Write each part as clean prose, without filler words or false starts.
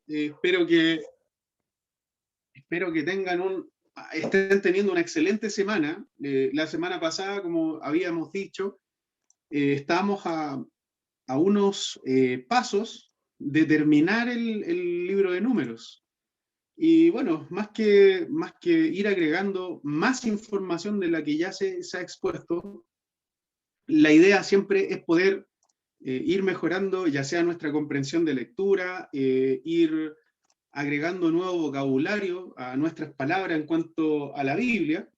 Espero que estén teniendo una excelente semana. La semana pasada, como habíamos dicho, estábamos a unos pasos de terminar el libro de Números. Y bueno, más que ir agregando más información de la que ya se ha expuesto, la idea siempre es poder ir mejorando, ya sea nuestra comprensión de lectura, ir agregando nuevo vocabulario a nuestras palabras en cuanto a la Biblia,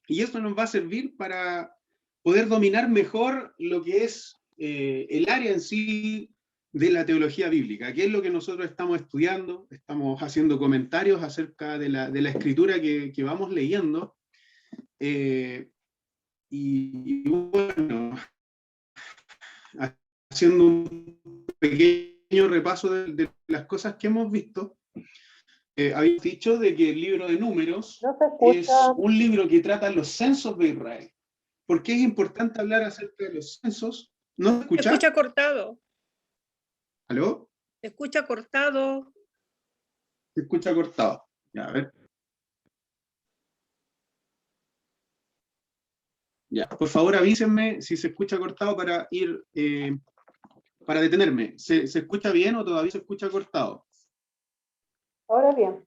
y eso nos va a servir para poder dominar mejor lo que es el área en sí de la teología bíblica, que es lo que nosotros estamos estudiando. Estamos haciendo comentarios acerca de la escritura que vamos leyendo, y bueno, haciendo un pequeño repaso de las cosas que hemos visto. Habéis dicho de que el libro de Números No se es escucha. un libro que trata los censos de Israel. ¿Por qué es importante hablar acerca de los censos? ¿No me escucha? Se escucha cortado. ¿Aló? Se escucha cortado. Se escucha cortado. Ya, a ver. Ya, por favor avísenme si se escucha cortado para ir, para detenerme. ¿Se escucha bien o todavía se escucha cortado? Ahora bien.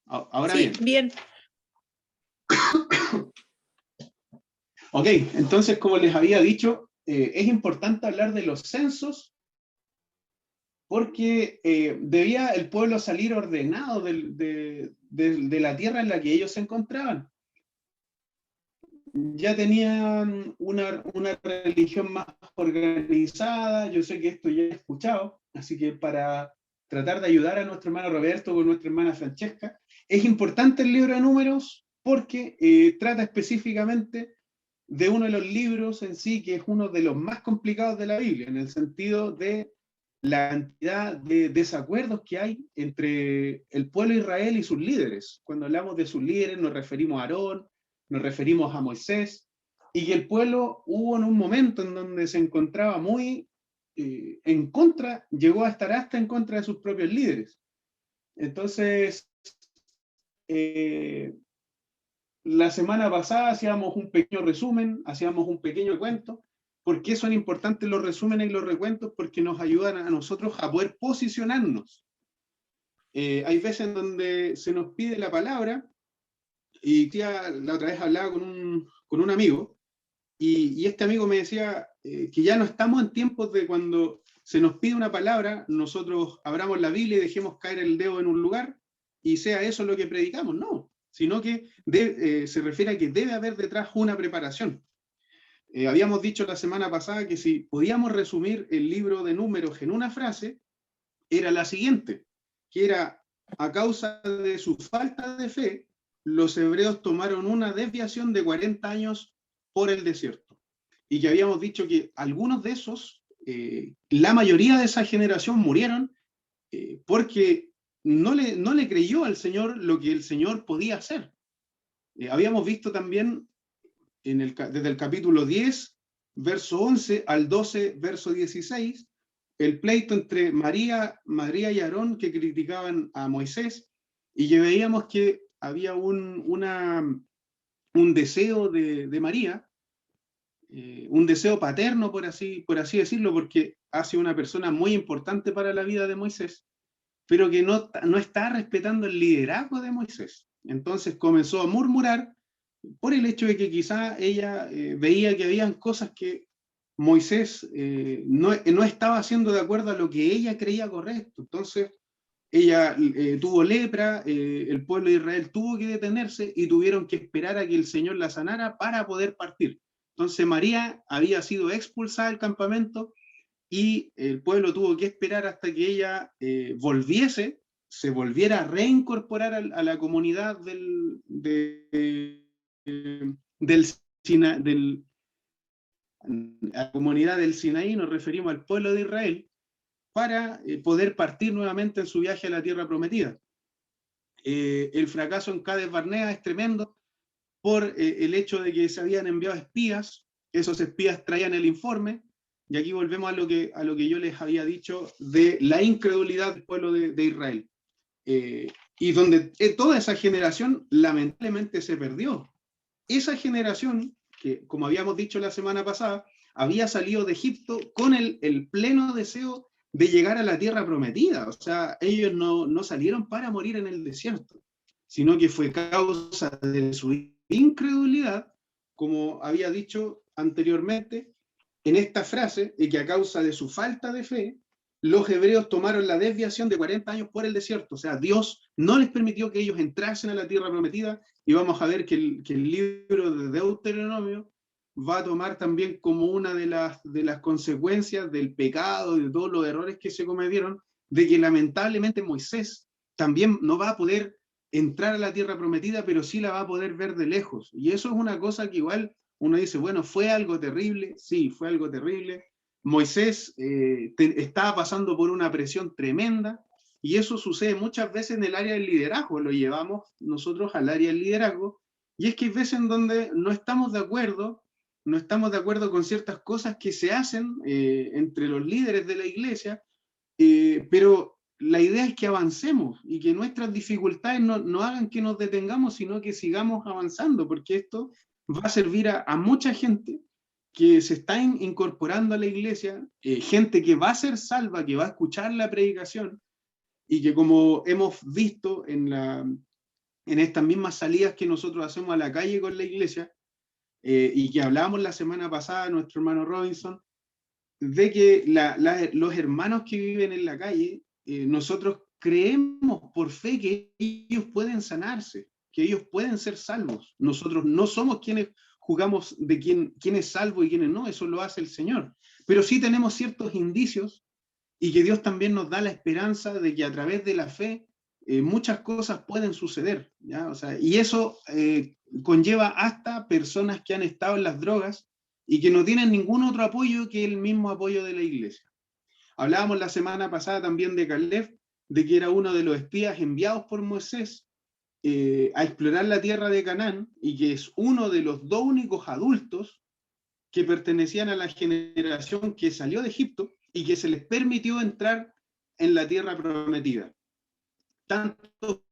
Ahora Sí, bien. bien. Ok, entonces, como les había dicho, es importante hablar de los censos porque debía el pueblo salir ordenado de la tierra en la que ellos se encontraban. Ya tenían una religión más organizada. Yo sé que esto ya he escuchado, así que para tratar de ayudar a nuestro hermano Roberto o nuestra hermana Francesca, es importante el libro de Números porque trata específicamente de uno de los libros en sí, que es uno de los más complicados de la Biblia, en el sentido de la cantidad de desacuerdos que hay entre el pueblo de Israel y sus líderes. Cuando hablamos de sus líderes nos referimos a Aarón, nos referimos a Moisés, y que el pueblo hubo en un momento en donde se encontraba muy en contra, llegó a estar hasta en contra de sus propios líderes. Entonces, la semana pasada hacíamos un pequeño resumen, hacíamos un pequeño cuento. ¿Por qué son importantes los resúmenes y los recuentos? Porque nos ayudan a nosotros a poder posicionarnos. Hay veces en donde se nos pide la palabra, y la otra vez hablaba con un amigo, y este amigo me decía que ya no estamos en tiempos de cuando se nos pide una palabra, nosotros abramos la Biblia y dejemos caer el dedo en un lugar, y sea eso lo que predicamos. No, sino que se refiere a que debe haber detrás una preparación. Habíamos dicho la semana pasada que si podíamos resumir el libro de Números en una frase, era la siguiente, que era: a causa de su falta de fe, los hebreos tomaron una desviación de 40 años por el desierto. Y que habíamos dicho que algunos de esos, la mayoría de esa generación murieron porque no le creyó al Señor lo que el Señor podía hacer. Habíamos visto también desde el capítulo 10, verso 11 al 12, verso 16, el pleito entre María y Aarón, que criticaban a Moisés, y que veíamos que había un deseo de María, un deseo paterno, por así decirlo, porque hace una persona muy importante para la vida de Moisés, pero que no está respetando el liderazgo de Moisés. Entonces comenzó a murmurar por el hecho de que quizá ella veía que habían cosas que Moisés no estaba haciendo de acuerdo a lo que ella creía correcto. Entonces ella tuvo lepra, el pueblo de Israel tuvo que detenerse y tuvieron que esperar a que el Señor la sanara para poder partir. Entonces María había sido expulsada del campamento y el pueblo tuvo que esperar hasta que ella se volviera a reincorporar a la comunidad a la comunidad del Sinaí. Nos referimos al pueblo de Israel, para poder partir nuevamente en su viaje a la tierra prometida. El fracaso en Cades Barnea es tremendo por el hecho de que se habían enviado espías. Esos espías traían el informe, y aquí volvemos a lo que yo les había dicho de la incredulidad del pueblo de Israel. Y donde toda esa generación lamentablemente se perdió. Esa generación, que como habíamos dicho la semana pasada, había salido de Egipto con el pleno deseo de llegar a la tierra prometida. O sea, ellos no salieron para morir en el desierto, sino que fue causa de su incredulidad, como había dicho anteriormente, en esta frase, y que a causa de su falta de fe, los hebreos tomaron la desviación de 40 años por el desierto. O sea, Dios no les permitió que ellos entrasen a la tierra prometida, y vamos a ver que el libro de Deuteronomio va a tomar también como una de las consecuencias del pecado, de todos los errores que se cometieron, de que lamentablemente Moisés también no va a poder entrar a la tierra prometida, pero sí la va a poder ver de lejos. Y eso es una cosa que igual uno dice, bueno, ¿fue algo terrible? Sí, fue algo terrible. Moisés estaba pasando por una presión tremenda, y eso sucede muchas veces en el área del liderazgo, lo llevamos nosotros al área del liderazgo, y es que hay veces en donde no estamos de acuerdo con ciertas cosas que se hacen entre los líderes de la iglesia, pero la idea es que avancemos y que nuestras dificultades no hagan que nos detengamos, sino que sigamos avanzando, porque esto va a servir a mucha gente que se está incorporando a la iglesia, gente que va a ser salva, que va a escuchar la predicación, y que, como hemos visto en estas mismas salidas que nosotros hacemos a la calle con la iglesia, y que hablábamos la semana pasada, nuestro hermano Robinson, de que los hermanos que viven en la calle, nosotros creemos por fe que ellos pueden sanarse, que ellos pueden ser salvos. Nosotros no somos quienes juzgamos de quién es salvo y quién no, eso lo hace el Señor. Pero sí tenemos ciertos indicios, y que Dios también nos da la esperanza de que a través de la fe muchas cosas pueden suceder, ¿ya? O sea, y eso conlleva hasta personas que han estado en las drogas y que no tienen ningún otro apoyo que el mismo apoyo de la iglesia. Hablábamos la semana pasada también de Caleb, de que era uno de los espías enviados por Moisés a explorar la tierra de Canaán, y que es uno de los dos únicos adultos que pertenecían a la generación que salió de Egipto y que se les permitió entrar en la tierra prometida. Tanto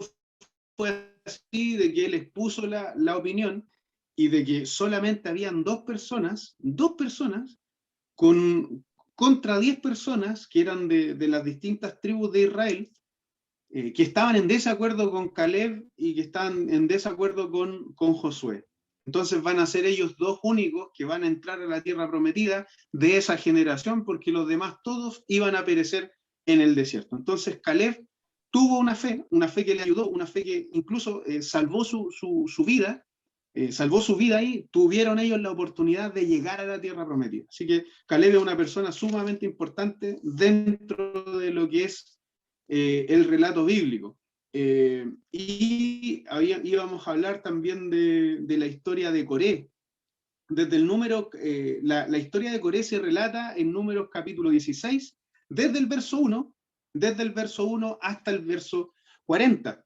fue así de que él expuso la opinión, y de que solamente habían dos personas contra 10 personas que eran de las distintas tribus de Israel, que estaban en desacuerdo con Caleb y que estaban en desacuerdo con Josué. Entonces van a ser ellos dos únicos que van a entrar a la tierra prometida de esa generación, porque los demás todos iban a perecer en el desierto. Entonces Caleb tuvo una fe que le ayudó, una fe que incluso salvó su vida, salvó su vida, y tuvieron ellos la oportunidad de llegar a la tierra prometida. Así que Caleb es una persona sumamente importante dentro de lo que es el relato bíblico. Y íbamos a hablar también de la historia de Coré. Desde el número, la historia de Coré se relata en Números capítulo 16, desde el verso 1 hasta el verso 40.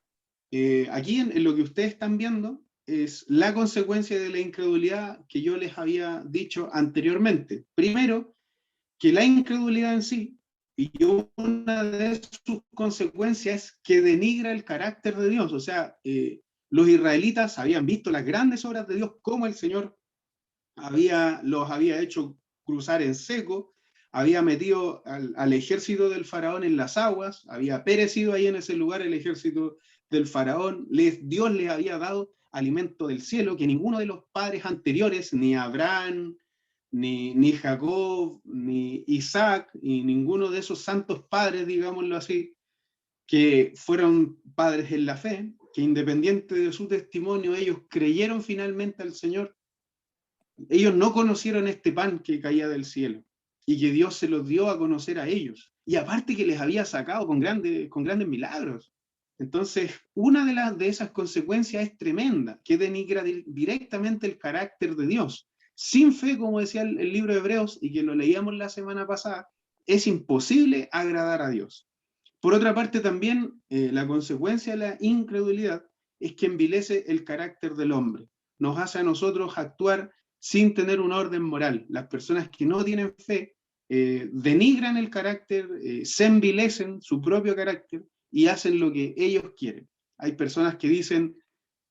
Aquí en lo que ustedes están viendo es la consecuencia de la incredulidad que yo les había dicho anteriormente. Primero, que la incredulidad en sí, y una de sus consecuencias, es que denigra el carácter de Dios. O sea, los israelitas habían visto las grandes obras de Dios, como el Señor los había hecho cruzar en seco, había metido al ejército del faraón en las aguas, había perecido ahí en ese lugar el ejército del faraón, Dios les había dado alimento del cielo que ninguno de los padres anteriores, ni Abraham, ni Jacob, ni Isaac, y ninguno de esos santos padres, digámoslo así, que fueron padres en la fe, que independiente de su testimonio, ellos creyeron finalmente al Señor. Ellos no conocieron este pan que caía del cielo, y que Dios se los dio a conocer a ellos. Y aparte que les había sacado con grandes milagros. Entonces, una de esas consecuencias es tremenda, que denigra directamente el carácter de Dios. Sin fe, como decía el libro de Hebreos, y que lo leíamos la semana pasada, es imposible agradar a Dios. Por otra parte, también la consecuencia de la incredulidad es que envilece el carácter del hombre. Nos hace a nosotros actuar sin tener un orden moral. Las personas que no tienen fe denigran el carácter, se envilecen su propio carácter y hacen lo que ellos quieren. Hay personas que dicen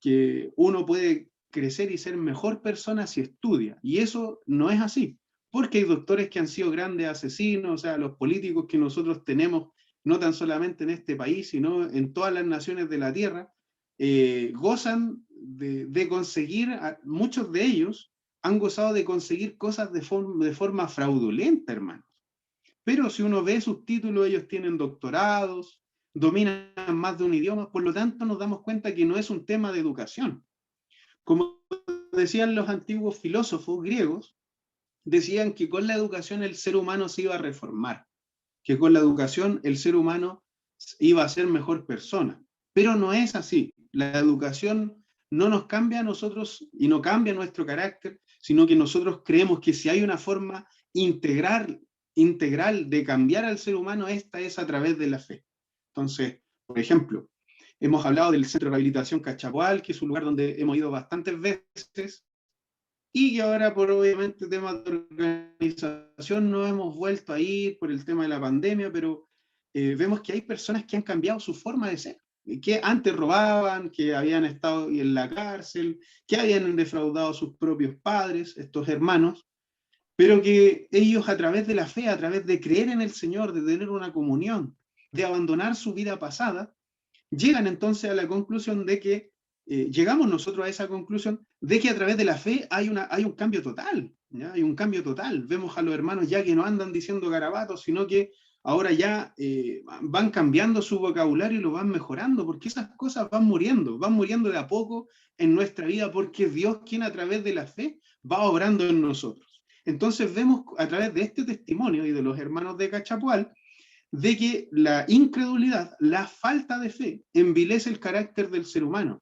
que uno puede crecer y ser mejor persona si estudia, y eso no es así, porque hay doctores que han sido grandes asesinos, o sea, los políticos que nosotros tenemos, no tan solamente en este país, sino en todas las naciones de la tierra, gozan de conseguir, muchos de ellos han gozado de conseguir cosas de forma fraudulenta, hermanos. Pero si uno ve sus títulos, ellos tienen doctorados, dominan más de un idioma, por lo tanto nos damos cuenta que no es un tema de educación. Como decían los antiguos filósofos griegos, decían que con la educación el ser humano se iba a reformar, que con la educación el ser humano iba a ser mejor persona. Pero no es así. La educación no nos cambia a nosotros y no cambia nuestro carácter, sino que nosotros creemos que si hay una forma integral de cambiar al ser humano, esta es a través de la fe. Entonces, por ejemplo, hemos hablado del Centro de Rehabilitación Cachapoal, que es un lugar donde hemos ido bastantes veces, y que ahora por obviamente temas de organización no hemos vuelto a ir por el tema de la pandemia, pero vemos que hay personas que han cambiado su forma de ser, que antes robaban, que habían estado en la cárcel, que habían defraudado a sus propios padres, estos hermanos, pero que ellos a través de la fe, a través de creer en el Señor, de tener una comunión, de abandonar su vida pasada, llegan entonces a la conclusión de que, llegamos nosotros a esa conclusión de que a través de la fe hay un cambio total, ¿ya? Hay un cambio total. Vemos a los hermanos ya que no andan diciendo garabatos, sino que ahora ya van cambiando su vocabulario y lo van mejorando, porque esas cosas van muriendo de a poco en nuestra vida, porque es Dios quien a través de la fe va obrando en nosotros. Entonces vemos a través de este testimonio y de los hermanos de Cachapoal, de que la incredulidad, la falta de fe, envilece el carácter del ser humano.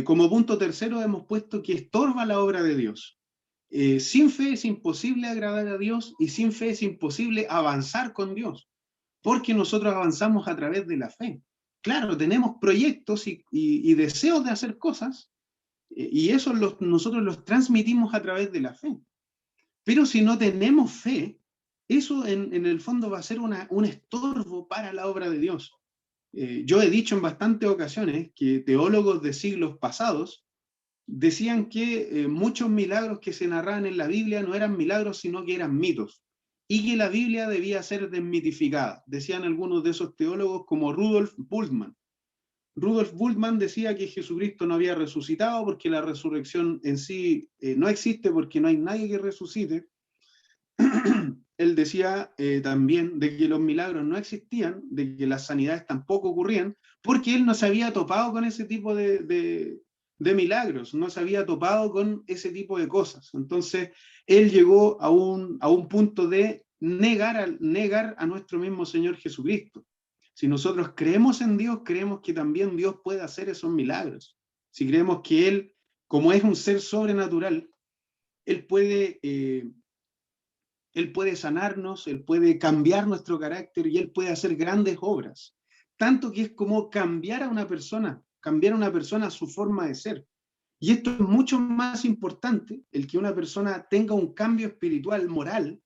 Como punto tercero hemos puesto que estorba la obra de Dios. Sin fe es imposible agradar a Dios y sin fe es imposible avanzar con Dios, porque nosotros avanzamos a través de la fe. Claro, tenemos proyectos y deseos de hacer cosas, y eso nosotros los transmitimos a través de la fe. Pero si no tenemos fe, eso en el fondo va a ser un estorbo para la obra de Dios. Yo he dicho en bastantes ocasiones que teólogos de siglos pasados decían que muchos milagros que se narraban en la Biblia no eran milagros, sino que eran mitos, y que la Biblia debía ser desmitificada. Decían algunos de esos teólogos como Rudolf Bultmann. Rudolf Bultmann decía que Jesucristo no había resucitado porque la resurrección en sí no existe, porque no hay nadie que resucite. Él decía también de que los milagros no existían, de que las sanidades tampoco ocurrían, porque él no se había topado con ese tipo de milagros, no se había topado con ese tipo de cosas. Entonces, él llegó a un punto de negar a nuestro mismo Señor Jesucristo. Si nosotros creemos en Dios, creemos que también Dios puede hacer esos milagros. Si creemos que Él, como es un ser sobrenatural, Él puede sanarnos, Él puede cambiar nuestro carácter y Él puede hacer grandes obras. Tanto que es como cambiar a una persona su forma de ser. Y esto es mucho más importante, el que una persona tenga un cambio espiritual, moral,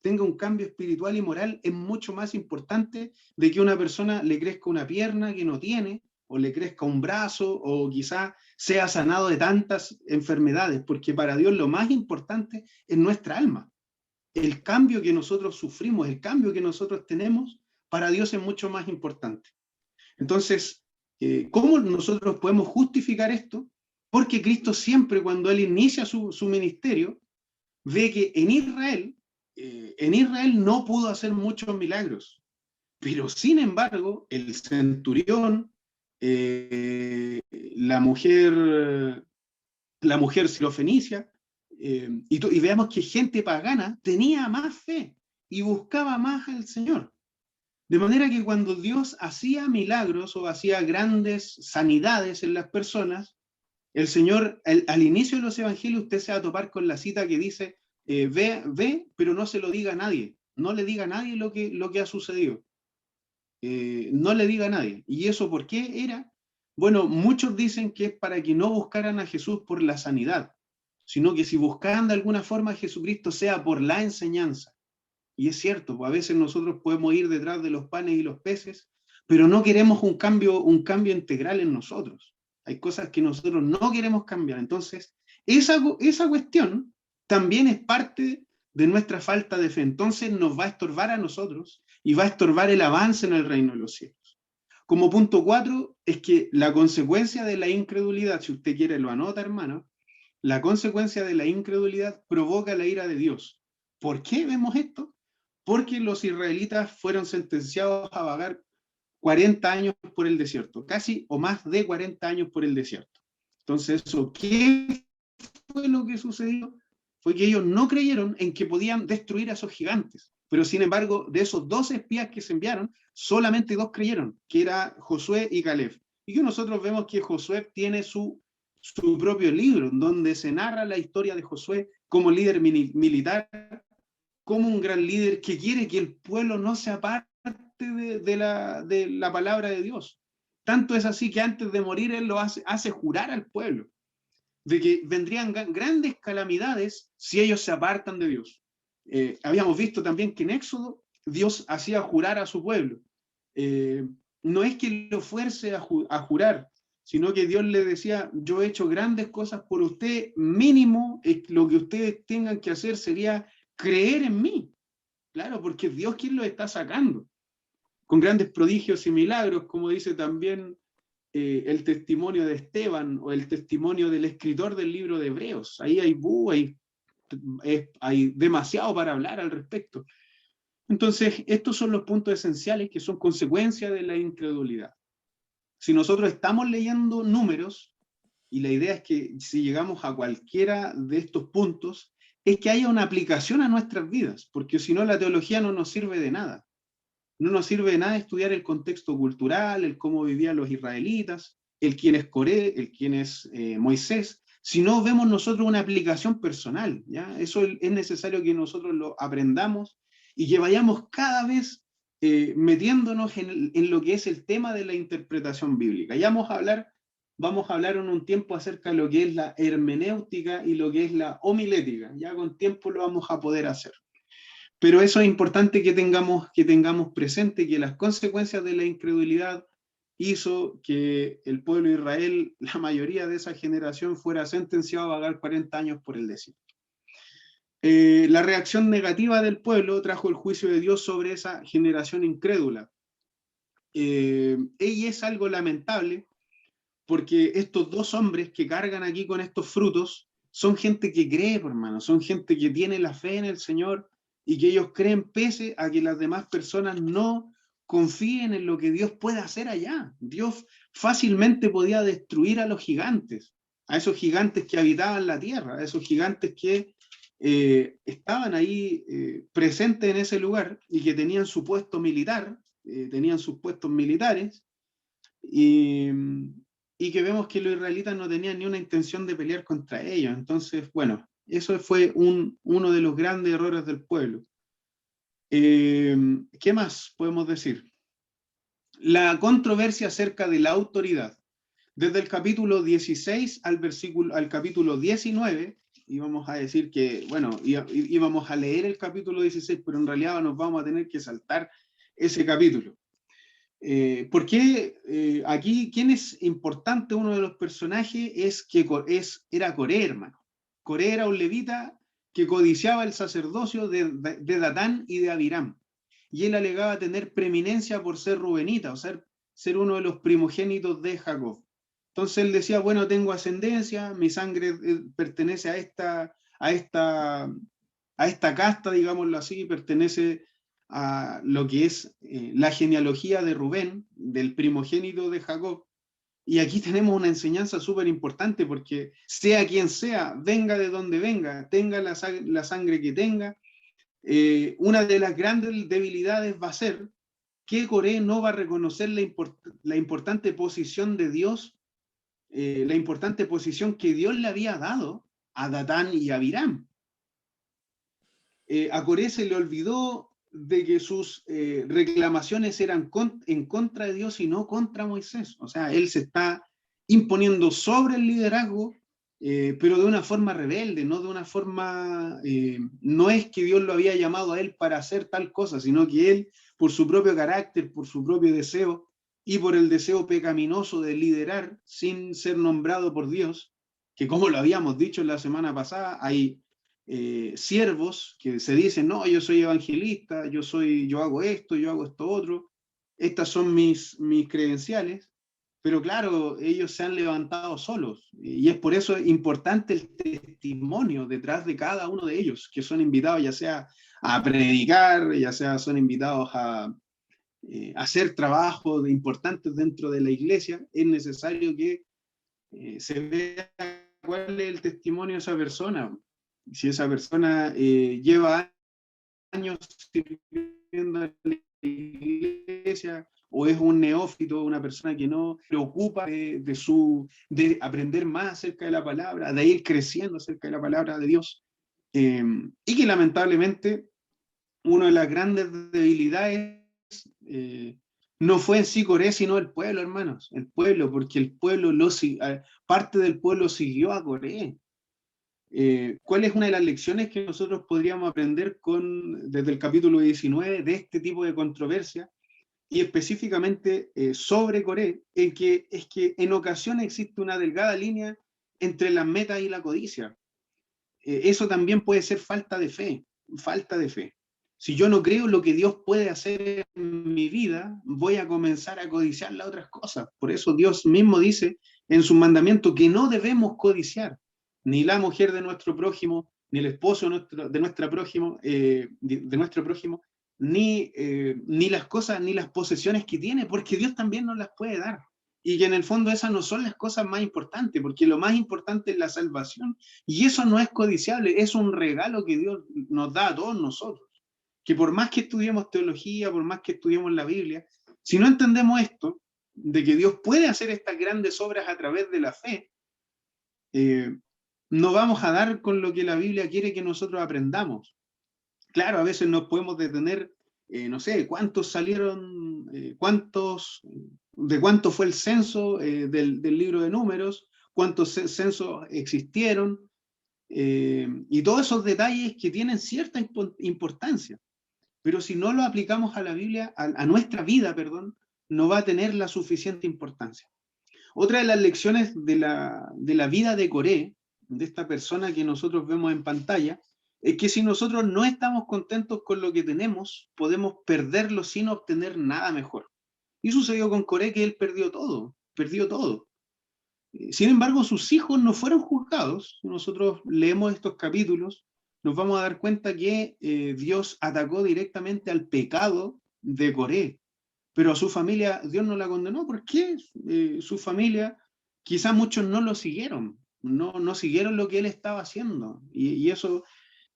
tenga un cambio espiritual y moral, es mucho más importante de que una persona le crezca una pierna que no tiene, o le crezca un brazo, o quizá sea sanado de tantas enfermedades, porque para Dios lo más importante es nuestra alma. El cambio que nosotros sufrimos, el cambio que nosotros tenemos, para Dios es mucho más importante. Entonces, ¿cómo nosotros podemos justificar esto? Porque Cristo siempre, cuando Él inicia su ministerio, ve que en Israel no pudo hacer muchos milagros, pero sin embargo, el centurión, la mujer sirofenicia, y veamos que gente pagana tenía más fe y buscaba más al Señor. De manera que cuando Dios hacía milagros o hacía grandes sanidades en las personas, el Señor, al inicio de los evangelios, usted se va a topar con la cita que dice, ve, pero no se lo diga a nadie. No le diga a nadie lo que ha sucedido. No le diga a nadie. ¿Y eso por qué era? Bueno, muchos dicen que es para que no buscaran a Jesús por la sanidad, sino que si buscaran de alguna forma a Jesucristo sea por la enseñanza. Y es cierto, pues a veces nosotros podemos ir detrás de los panes y los peces, pero no queremos un cambio integral en nosotros. Hay cosas que nosotros no queremos cambiar. Entonces, esa cuestión también es parte de nuestra falta de fe. Entonces nos va a estorbar a nosotros y va a estorbar el avance en el reino de los cielos. Como punto 4, es que la consecuencia de la incredulidad, si usted quiere lo anota, hermano, la consecuencia de la incredulidad provoca la ira de Dios. ¿Por qué vemos esto? Porque los israelitas fueron sentenciados a vagar 40 años por el desierto, casi o más de 40 años por el desierto. Entonces, ¿qué fue lo que sucedió? Fue que ellos no creyeron en que podían destruir a esos gigantes. Pero sin embargo, de esos 12 espías que se enviaron, solamente 2 creyeron, que era Josué y Caleb. Y que nosotros vemos que Josué tiene su propio libro, donde se narra la historia de Josué como líder militar, como un gran líder que quiere que el pueblo no se aparte de la palabra de Dios. Tanto es así que antes de morir él lo hace jurar al pueblo de que vendrían grandes calamidades si ellos se apartan de Dios. Habíamos visto también que en Éxodo Dios hacía jurar a su pueblo. No es que lo fuerce a jurar, sino que Dios le decía, yo he hecho grandes cosas por usted, mínimo lo que ustedes tengan que hacer sería creer en mí. Claro, porque es Dios quien lo está sacando, con grandes prodigios y milagros, como dice también el testimonio de Esteban o el testimonio del escritor del libro de Hebreos. Ahí hay demasiado para hablar al respecto. Entonces, estos son los puntos esenciales que son consecuencia de la incredulidad. Si nosotros estamos leyendo números, y la idea es que si llegamos a cualquiera de estos puntos, es que haya una aplicación a nuestras vidas, porque si no la teología no nos sirve de nada. No nos sirve de nada estudiar el contexto cultural, el cómo vivían los israelitas, el quién es Coré, el quién es Moisés, si no vemos nosotros una aplicación personal, ¿ya? Eso es necesario que nosotros lo aprendamos y que vayamos cada vez metiéndonos en lo que es el tema de la interpretación bíblica. Ya vamos a hablar en un tiempo acerca de lo que es la hermenéutica y lo que es la homilética. Ya con tiempo lo vamos a poder hacer. Pero eso es importante que tengamos presente que las consecuencias de la incredulidad hizo que el pueblo de Israel, la mayoría de esa generación, fuera sentenciado a vagar 40 años por el desierto. La reacción negativa del pueblo trajo el juicio de Dios sobre esa generación incrédula. Y es algo lamentable porque estos 2 hombres que cargan aquí con estos frutos son gente que cree, hermano, son gente que tiene la fe en el Señor y que ellos creen pese a que las demás personas no confíen en lo que Dios puede hacer allá. Dios fácilmente podía destruir a los gigantes, a esos gigantes que habitaban la tierra, a esos gigantes que estaban ahí presentes en ese lugar y que tenían su puesto militar, tenían sus puestos militares, y que vemos que los israelitas no tenían ni una intención de pelear contra ellos. Entonces, bueno, eso fue uno de los grandes errores del pueblo. ¿Qué más podemos decir? La controversia acerca de la autoridad. Desde el capítulo 16 al capítulo 19, íbamos a decir que, bueno, íbamos a leer el capítulo 16, pero en realidad nos vamos a tener que saltar ese capítulo. Porque aquí, ¿quién es importante? Uno de los personajes era Coré, hermano. Coré era un levita que codiciaba el sacerdocio de Datán y de Abiram. Y él alegaba tener preeminencia por ser rubenita, o ser uno de los primogénitos de Jacob. Entonces él decía, bueno, tengo ascendencia, mi sangre pertenece a esta casta, digámoslo así, pertenece a lo que es la genealogía de Rubén, del primogénito de Jacob. Y aquí tenemos una enseñanza súper importante, porque sea quien sea, venga de donde venga, tenga la sangre que tenga, una de las grandes debilidades va a ser que Coré no va a reconocer la importante posición de Dios, la importante posición que Dios le había dado a Datán y a Abiram. A Coré se le olvidó de que sus reclamaciones eran en contra de Dios y no contra Moisés. O sea, él se está imponiendo sobre el liderazgo pero de una forma rebelde, no de una forma, no es que Dios lo había llamado a él para hacer tal cosa, sino que él, por su propio carácter, por su propio deseo y por el deseo pecaminoso de liderar sin ser nombrado por Dios, que como lo habíamos dicho la semana pasada, hay siervos que se dicen, no, yo soy evangelista, yo hago esto otro, estas son mis credenciales, pero claro, ellos se han levantado solos y es por eso importante el testimonio detrás de cada uno de ellos, que son invitados ya sea a predicar, ya sea son invitados a hacer trabajos importantes dentro de la iglesia. Es necesario que se vea cuál es el testimonio de esa persona. Si esa persona lleva años sirviendo en la iglesia, o es un neófito, una persona que no se preocupa de aprender más acerca de la palabra, de ir creciendo acerca de la palabra de Dios, y que lamentablemente una de las grandes debilidades no fue en sí Coré, sino el pueblo, hermanos, el pueblo, porque el pueblo parte del pueblo siguió a Coré. ¿Cuál es una de las lecciones que nosotros podríamos aprender desde el capítulo 19 de este tipo de controversia? Y específicamente sobre Coré, es que en ocasiones existe una delgada línea entre la meta y la codicia. Eso también puede ser falta de fe, falta de fe. Si yo no creo lo que Dios puede hacer en mi vida, voy a comenzar a codiciar las otras cosas. Por eso Dios mismo dice en su mandamiento que no debemos codiciar ni la mujer de nuestro prójimo, ni el esposo de nuestro prójimo, ni las cosas, ni las posesiones que tiene, porque Dios también nos las puede dar. Y que en el fondo esas no son las cosas más importantes, porque lo más importante es la salvación, y eso no es codiciable, es un regalo que Dios nos da a todos nosotros. Que por más que estudiemos teología, por más que estudiemos la Biblia, si no entendemos esto, de que Dios puede hacer estas grandes obras a través de la fe, no vamos a dar con lo que la Biblia quiere que nosotros aprendamos. Claro, a veces nos podemos detener, no sé, cuántos salieron, de cuánto fue el censo del libro de Números, cuántos censos existieron, y todos esos detalles que tienen cierta importancia. Pero si no lo aplicamos a la Biblia, a nuestra vida, perdón, no va a tener la suficiente importancia. Otra de las lecciones de la vida de Coré, de esta persona que nosotros vemos en pantalla, es que si nosotros no estamos contentos con lo que tenemos, podemos perderlo sin obtener nada mejor. Y sucedió con Coré, que él perdió todo, perdió todo. Sin embargo, sus hijos no fueron juzgados. Si nosotros leemos estos capítulos, nos vamos a dar cuenta que Dios atacó directamente al pecado de Coré, pero a su familia Dios no la condenó. ¿Por qué? Su familia, quizás muchos no lo siguieron, no siguieron lo que él estaba haciendo, y eso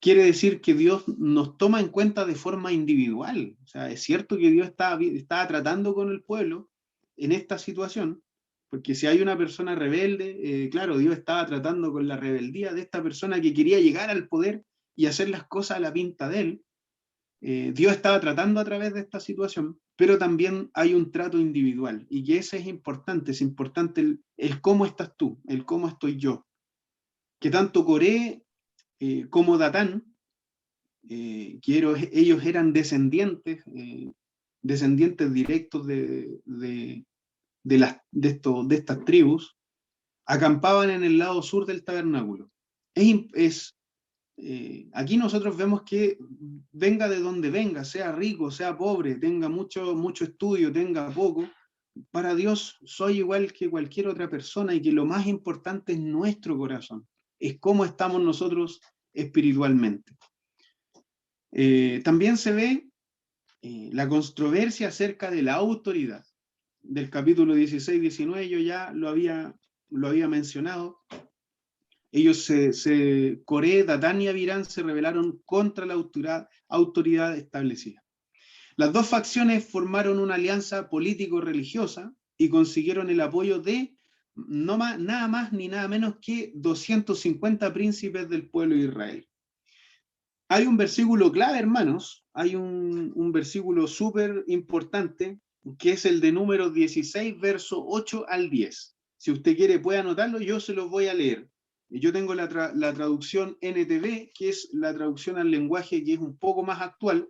quiere decir que Dios nos toma en cuenta de forma individual. O sea, es cierto que Dios estaba tratando con el pueblo en esta situación, porque si hay una persona rebelde, claro, Dios estaba tratando con la rebeldía de esta persona que quería llegar al poder y hacer las cosas a la pinta de él. Dios estaba tratando a través de esta situación, pero también hay un trato individual, y que ese es importante el cómo estás tú, el cómo estoy yo. Que tanto Coré como Datán, que ellos eran descendientes directos de estas tribus, acampaban en el lado sur del tabernáculo. Aquí nosotros vemos que venga de donde venga, sea rico, sea pobre, tenga mucho estudio, tenga poco, para Dios soy igual que cualquier otra persona, y que lo más importante es nuestro corazón, es cómo estamos nosotros espiritualmente. También se ve la controversia acerca de la autoridad. Del capítulo 16-19 yo ya lo había mencionado. Ellos, Coré, Datán y Abirán, se rebelaron contra la autoridad establecida. Las dos facciones formaron una alianza político-religiosa y consiguieron el apoyo de nada más ni nada menos que 250 príncipes del pueblo de Israel. Hay un versículo clave, hermanos, hay un versículo súper importante, que es el de Números 16, verso 8 al 10. Si usted quiere puede anotarlo, yo se los voy a leer. Yo tengo la traducción NTV, que es la traducción al lenguaje que es un poco más actual,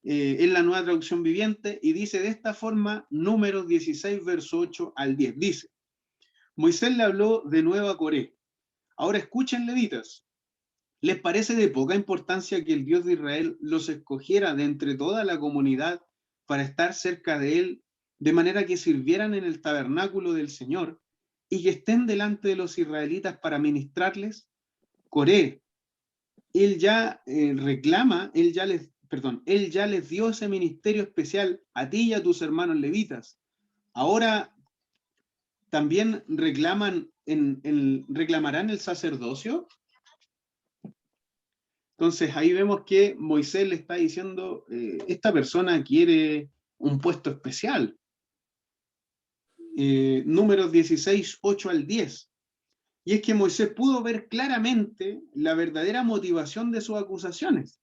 es la nueva traducción viviente, y dice de esta forma, Números 16, verso 8 al 10. Dice, Moisés le habló de nuevo a Coré. Ahora escuchen, levitas. ¿Les parece de poca importancia que el Dios de Israel los escogiera de entre toda la comunidad para estar cerca de él, de manera que sirvieran en el tabernáculo del Señor y que estén delante de los israelitas para ministrarles? Coré, él ya él ya les dio ese ministerio especial a ti y a tus hermanos levitas. Ahora también reclamarán el sacerdocio. Entonces ahí vemos que Moisés le está diciendo, esta persona quiere un puesto especial. Números 16, 8 al 10. Y es que Moisés pudo ver claramente la verdadera motivación de sus acusaciones.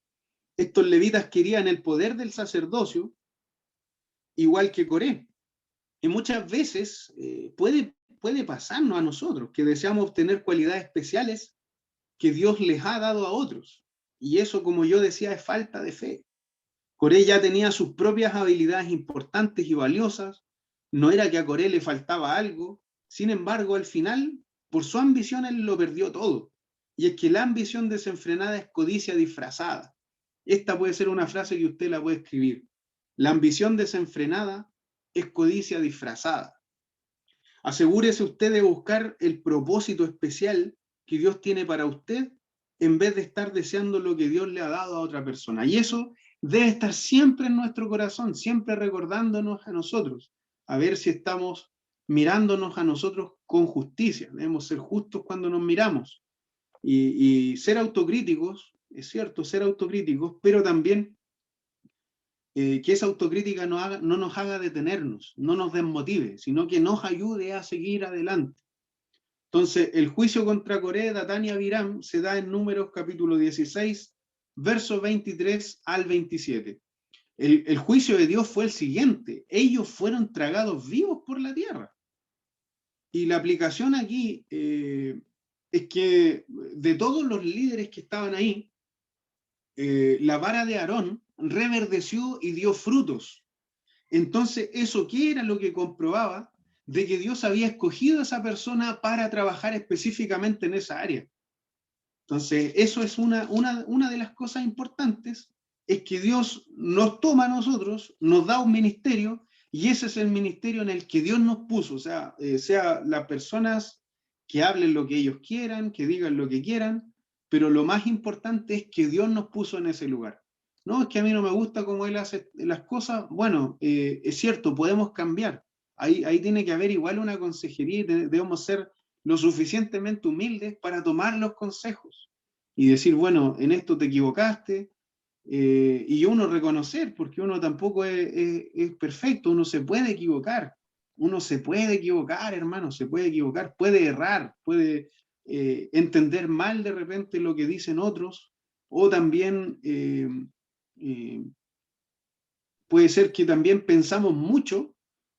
Estos levitas querían el poder del sacerdocio, igual que Coré. Y muchas veces puede pasarnos a nosotros, que deseamos obtener cualidades especiales que Dios les ha dado a otros. Y eso, como yo decía, es falta de fe. Coré ya tenía sus propias habilidades importantes y valiosas. No era que a Coré le faltaba algo. Sin embargo, al final, por su ambición, él lo perdió todo. Y es que la ambición desenfrenada es codicia disfrazada. Esta puede ser una frase que usted la puede escribir. La ambición desenfrenada es codicia disfrazada. Asegúrese usted de buscar el propósito especial que Dios tiene para usted, en vez de estar deseando lo que Dios le ha dado a otra persona. Y eso debe estar siempre en nuestro corazón, siempre recordándonos a nosotros, a ver si estamos mirándonos a nosotros con justicia. Debemos ser justos cuando nos miramos. Y ser autocríticos, es cierto, ser autocríticos, pero también que esa autocrítica no nos haga detenernos, no nos desmotive, sino que nos ayude a seguir adelante. Entonces, el juicio contra Coré, Datán y Abiram se da en Números capítulo 16, versos 23 al 27. El juicio de Dios fue el siguiente: ellos fueron tragados vivos por la tierra. Y la aplicación aquí es que de todos los líderes que estaban ahí, la vara de Aarón reverdeció y dio frutos. Entonces, ¿eso qué era lo que comprobaba? De que Dios había escogido a esa persona para trabajar específicamente en esa área. Entonces, eso es una de las cosas importantes, es que Dios nos toma a nosotros, nos da un ministerio, y ese es el ministerio en el que Dios nos puso. O sea, las personas que hablen lo que ellos quieran, que digan lo que quieran, pero lo más importante es que Dios nos puso en ese lugar. No, es que a mí no me gusta cómo Él hace las cosas. Bueno, es cierto, podemos cambiar. Ahí tiene que haber igual una consejería, y debemos ser lo suficientemente humildes para tomar los consejos y decir, bueno, en esto te equivocaste, y uno reconocer, porque uno tampoco es perfecto, uno se puede equivocar, hermano, se puede equivocar, puede errar, puede entender mal de repente lo que dicen otros, o también puede ser que también pensamos mucho,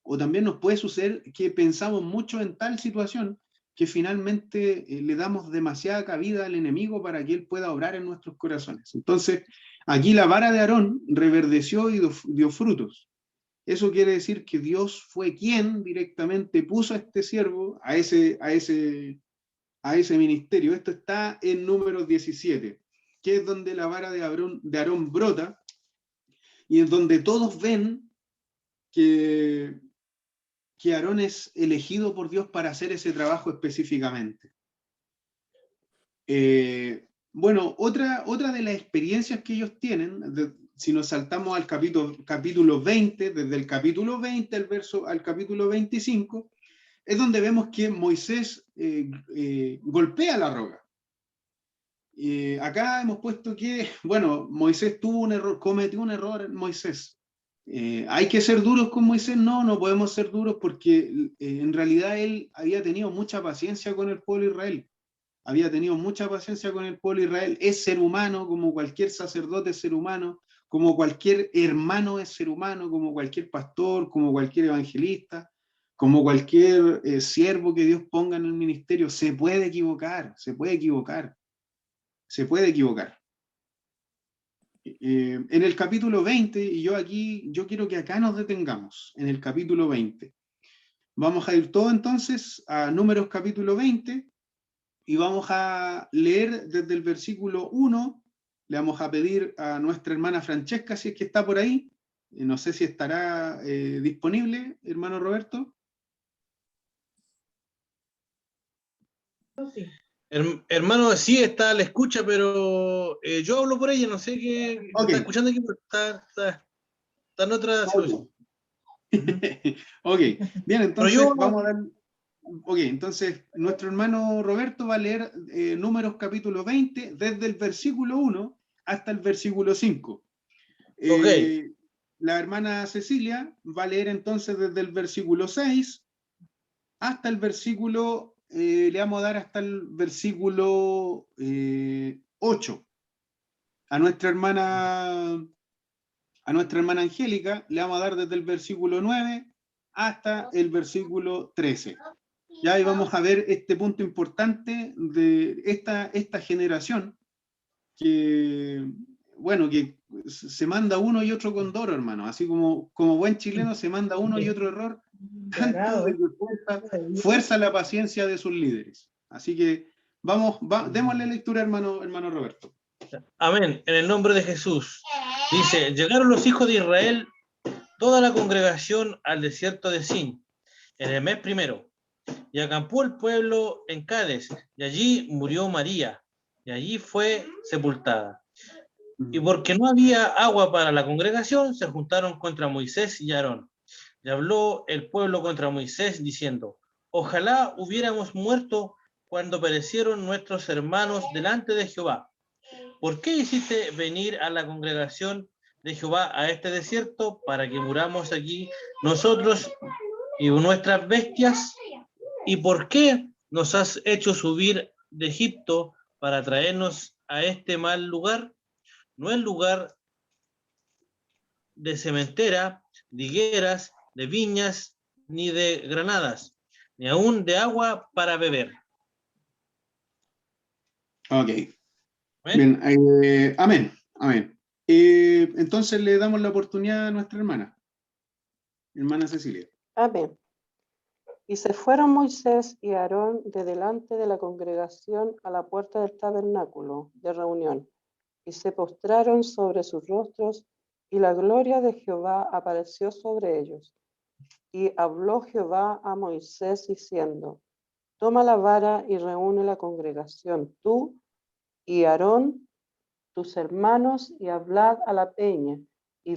o también nos puede suceder que pensamos mucho en tal situación que finalmente le damos demasiada cabida al enemigo para que él pueda obrar en nuestros corazones. Entonces, aquí la vara de Aarón reverdeció y dio frutos. Eso quiere decir que Dios fue quien directamente puso a este siervo a ese ministerio. Esto está en Números 17, que es donde la vara de Aarón brota, y es donde todos ven que Aarón es elegido por Dios para hacer ese trabajo específicamente. Bueno, otra de las experiencias que ellos tienen, si nos saltamos al capítulo 20, desde el capítulo 20 al capítulo 25, es donde vemos que Moisés golpea la roca. Acá hemos puesto que, bueno, Moisés cometió un error en Moisés. ¿Hay que ser duros con Moisés? No podemos ser duros, porque en realidad él había tenido mucha paciencia con el pueblo de Israel. Había tenido mucha paciencia con el pueblo de Israel. Es ser humano, como cualquier sacerdote es ser humano, como cualquier hermano es ser humano, como cualquier pastor, como cualquier evangelista. como cualquier siervo que Dios ponga en el ministerio, se puede equivocar, se puede equivocar, se puede equivocar. En el capítulo 20, y yo quiero que acá nos detengamos, en el capítulo 20. Vamos a ir todo entonces a Números capítulo 20, y vamos a leer desde el versículo 1, le vamos a pedir a nuestra hermana Francesca, si es que está por ahí, no sé si estará disponible, hermano Roberto. Sí. Hermano, sí está a la escucha, pero yo hablo por ella, no sé qué Ok. está escuchando aquí, pero está en otra situación. Ok, bien, entonces Pero yo, vamos a dar... Ok, entonces nuestro hermano Roberto va a leer Números capítulo 20, desde el versículo 1 hasta el versículo 5. ok, La hermana Cecilia va a leer entonces desde el versículo 6 hasta el versículo, le vamos a dar hasta el versículo 8. A nuestra hermana Angélica le vamos a dar desde el versículo 9 hasta el versículo 13. Ya ahí vamos a ver este punto importante de esta generación que, bueno, que se manda uno y otro condoro, hermano. Así como buen chileno se manda uno y otro error, tanto de que fuerza la paciencia de sus líderes. Así que démosle lectura, hermano Roberto. amén, en el nombre de Jesús. Dice, llegaron los hijos de Israel, toda la congregación al desierto de Sin, en el mes primero, y acampó el pueblo en Cades, y allí murió María, y allí fue sepultada. Y porque no había agua para la congregación, se juntaron contra Moisés y Aarón. Y habló el pueblo contra Moisés, diciendo, ojalá hubiéramos muerto cuando perecieron nuestros hermanos delante de Jehová. ¿Por qué hiciste venir a la congregación de Jehová a este desierto para que muramos aquí nosotros y nuestras bestias? ¿Y por qué nos has hecho subir de Egipto para traernos a este mal lugar? No es lugar de cementera, de higueras, de viñas, ni de granadas, ni aún de agua para beber. Ok. ¿Amén? Bien, amén, amén. Entonces le damos la oportunidad a nuestra hermana Cecilia. Amén. Y se fueron Moisés y Aarón de delante de la congregación a la puerta del tabernáculo de reunión, y se postraron sobre sus rostros, y la gloria de Jehová apareció sobre ellos. Y habló Jehová a Moisés diciendo, toma la vara y reúne la congregación, tú y Aarón, tus hermanos, y hablad a la peña, y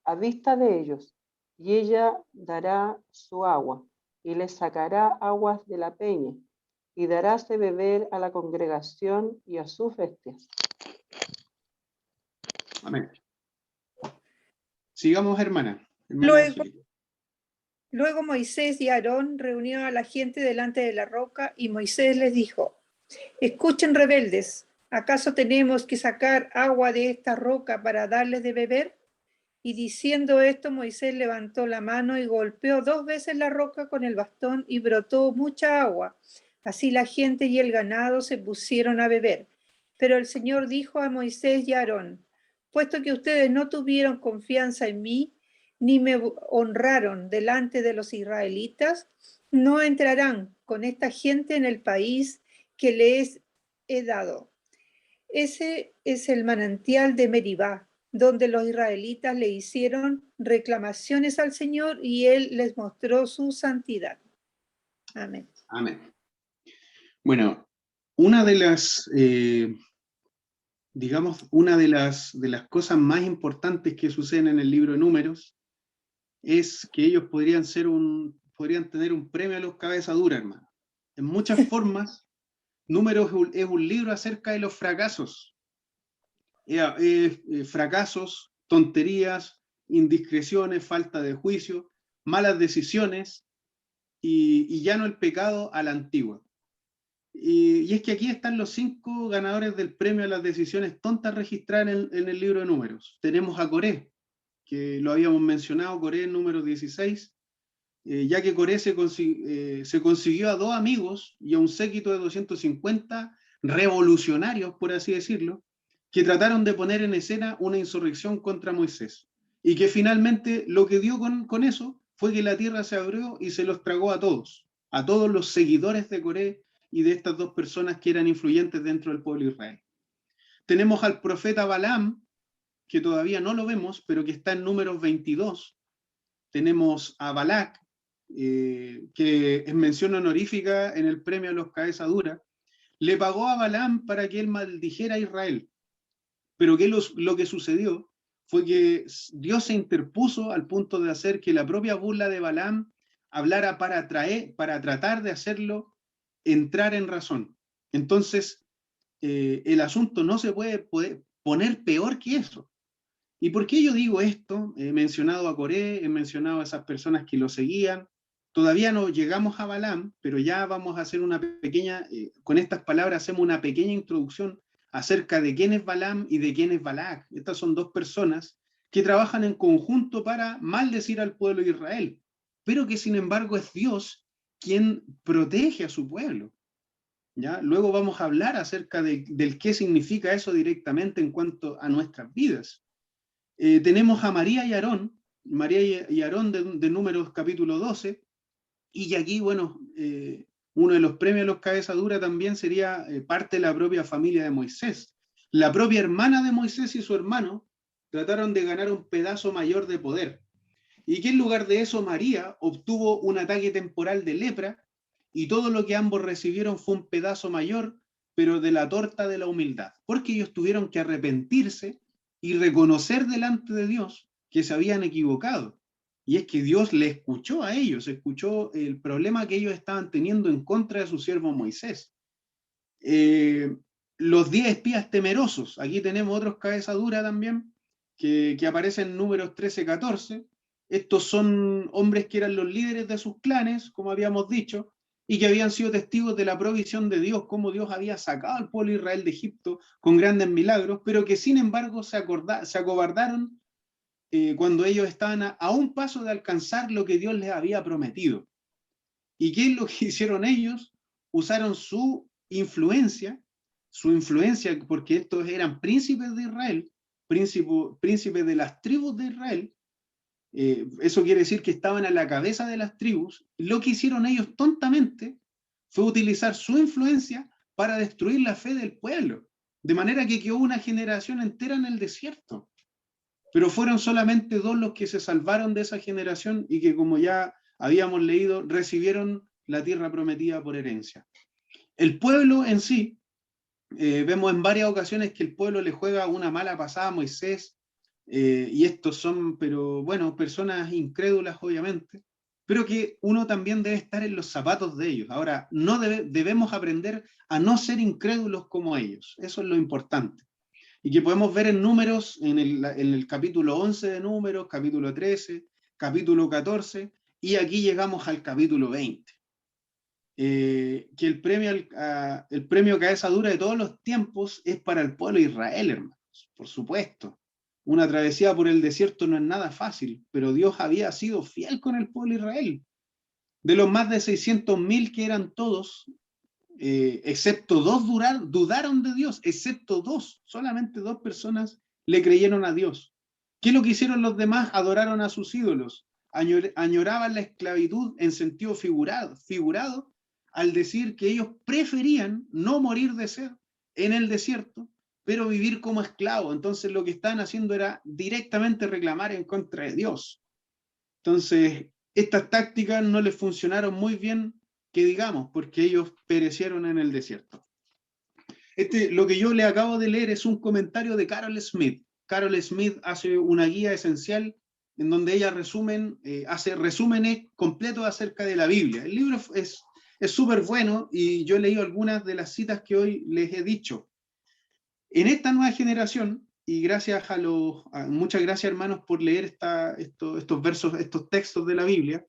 a vista de ellos, y ella dará su agua, y les sacará aguas de la peña, y darás de beber a la congregación y a sus bestias. Amén. Sigamos, hermana Luego Moisés y Aarón reunieron a la gente delante de la roca, y Moisés les dijo, escuchen, rebeldes, ¿acaso tenemos que sacar agua de esta roca para darles de beber? Y diciendo esto, Moisés levantó la mano y golpeó 2 veces la roca con el bastón, y brotó mucha agua. Así la gente y el ganado se pusieron a beber. Pero el Señor dijo a Moisés y a Aarón, puesto que ustedes no tuvieron confianza en mí, ni me honraron delante de los israelitas, no entrarán con esta gente en el país que les he dado. Ese es el manantial de Meribá, donde los israelitas le hicieron reclamaciones al Señor y Él les mostró su santidad. Amén. Amén. Bueno, una de las, digamos, una de las cosas más importantes que suceden en el libro de Números es que ellos podrían tener un premio a los cabezas duras, hermano. En muchas formas, Números es un libro acerca de los fracasos. Fracasos, tonterías, indiscreciones, falta de juicio, malas decisiones y ya no el pecado a la antigua. Y es que aquí están los 5 ganadores del premio a las decisiones tontas registradas en el libro de Números. Tenemos a Coré, que lo habíamos mencionado, Coré, número 16, ya que Coré se consiguió a 2 amigos y a un séquito de 250 revolucionarios, por así decirlo, que trataron de poner en escena una insurrección contra Moisés. Y que finalmente lo que dio con eso fue que la tierra se abrió y se los tragó a todos los seguidores de Coré y de estas 2 personas que eran influyentes dentro del pueblo de Israel. Tenemos al profeta Balaam, que todavía no lo vemos, pero que está en Números 22. Tenemos a Balac, que es mención honorífica en el premio a los cabeza dura. Le pagó a Balaam para que él maldijera a Israel. Pero lo que sucedió fue que Dios se interpuso al punto de hacer que la propia burla de Balaam hablara para tratar de hacerlo entrar en razón. Entonces, el asunto no se puede poner peor que eso. ¿Y por qué yo digo esto? He mencionado a Coré, he mencionado a esas personas que lo seguían. Todavía no llegamos a Balaam, pero ya vamos a hacer una pequeña, con estas palabras hacemos una pequeña introducción acerca de quién es Balaam y de quién es Balac. Estas son 2 personas que trabajan en conjunto para maldecir al pueblo de Israel, pero que sin embargo es Dios quien protege a su pueblo. ¿Ya? Luego vamos a hablar acerca del qué significa eso directamente en cuanto a nuestras vidas. Tenemos a María y Aarón de Números capítulo 12, y aquí, bueno, uno de los premios a los cabeza dura también sería parte de la propia familia de Moisés. La propia hermana de Moisés y su hermano trataron de ganar un pedazo mayor de poder, y que en lugar de eso María obtuvo un ataque temporal de lepra, y todo lo que ambos recibieron fue un pedazo mayor, pero de la torta de la humildad, porque ellos tuvieron que arrepentirse y reconocer delante de Dios que se habían equivocado. Y es que Dios le escuchó a ellos, escuchó el problema que ellos estaban teniendo en contra de su siervo Moisés. Los 10 espías temerosos, aquí tenemos otros cabeza dura también, que aparecen en Números 13-14. Estos son hombres que eran los líderes de sus clanes, como habíamos dicho, y que habían sido testigos de la provisión de Dios, cómo Dios había sacado al pueblo de Israel de Egipto con grandes milagros, pero que sin embargo se acobardaron cuando ellos estaban a un paso de alcanzar lo que Dios les había prometido. ¿Y qué es lo que hicieron ellos? Usaron su influencia, porque estos eran príncipes de Israel, príncipes de las tribus de Israel. Eso quiere decir que estaban a la cabeza de las tribus. Lo que hicieron ellos tontamente fue utilizar su influencia para destruir la fe del pueblo, de manera que quedó una generación entera en el desierto. Pero fueron solamente 2 los que se salvaron de esa generación y que, como ya habíamos leído, recibieron la tierra prometida por herencia. El pueblo en sí, vemos en varias ocasiones que el pueblo le juega una mala pasada a Moisés, y estos son, pero bueno, personas incrédulas obviamente, pero que uno también debe estar en los zapatos de ellos. Ahora, no debemos aprender a no ser incrédulos como ellos, eso es lo importante. Y que podemos ver en Números, en el capítulo 11 de Números, capítulo 13, capítulo 14, y aquí llegamos al capítulo 20. Que el premio cabeza dura de todos los tiempos es para el pueblo de Israel, hermanos, por supuesto. Una travesía por el desierto no es nada fácil, pero Dios había sido fiel con el pueblo de Israel. De los más de 600.000 que eran todos, excepto 2 dudaron de Dios, excepto 2, solamente 2 personas le creyeron a Dios. ¿Qué es lo que hicieron los demás? Adoraron a sus ídolos, añoraban la esclavitud en sentido figurado, al decir que ellos preferían no morir de sed en el desierto, pero vivir como esclavos. Entonces lo que estaban haciendo era directamente reclamar en contra de Dios. Entonces, estas tácticas no les funcionaron muy bien, que digamos, porque ellos perecieron en el desierto. Lo que yo le acabo de leer es un comentario de Carol Smith. Carol Smith hace una guía esencial en donde ella hace resúmenes completos acerca de la Biblia. El libro es súper bueno y yo he leído algunas de las citas que hoy les he dicho. En esta nueva generación, y muchas gracias hermanos por leer estos versos, estos textos de la Biblia,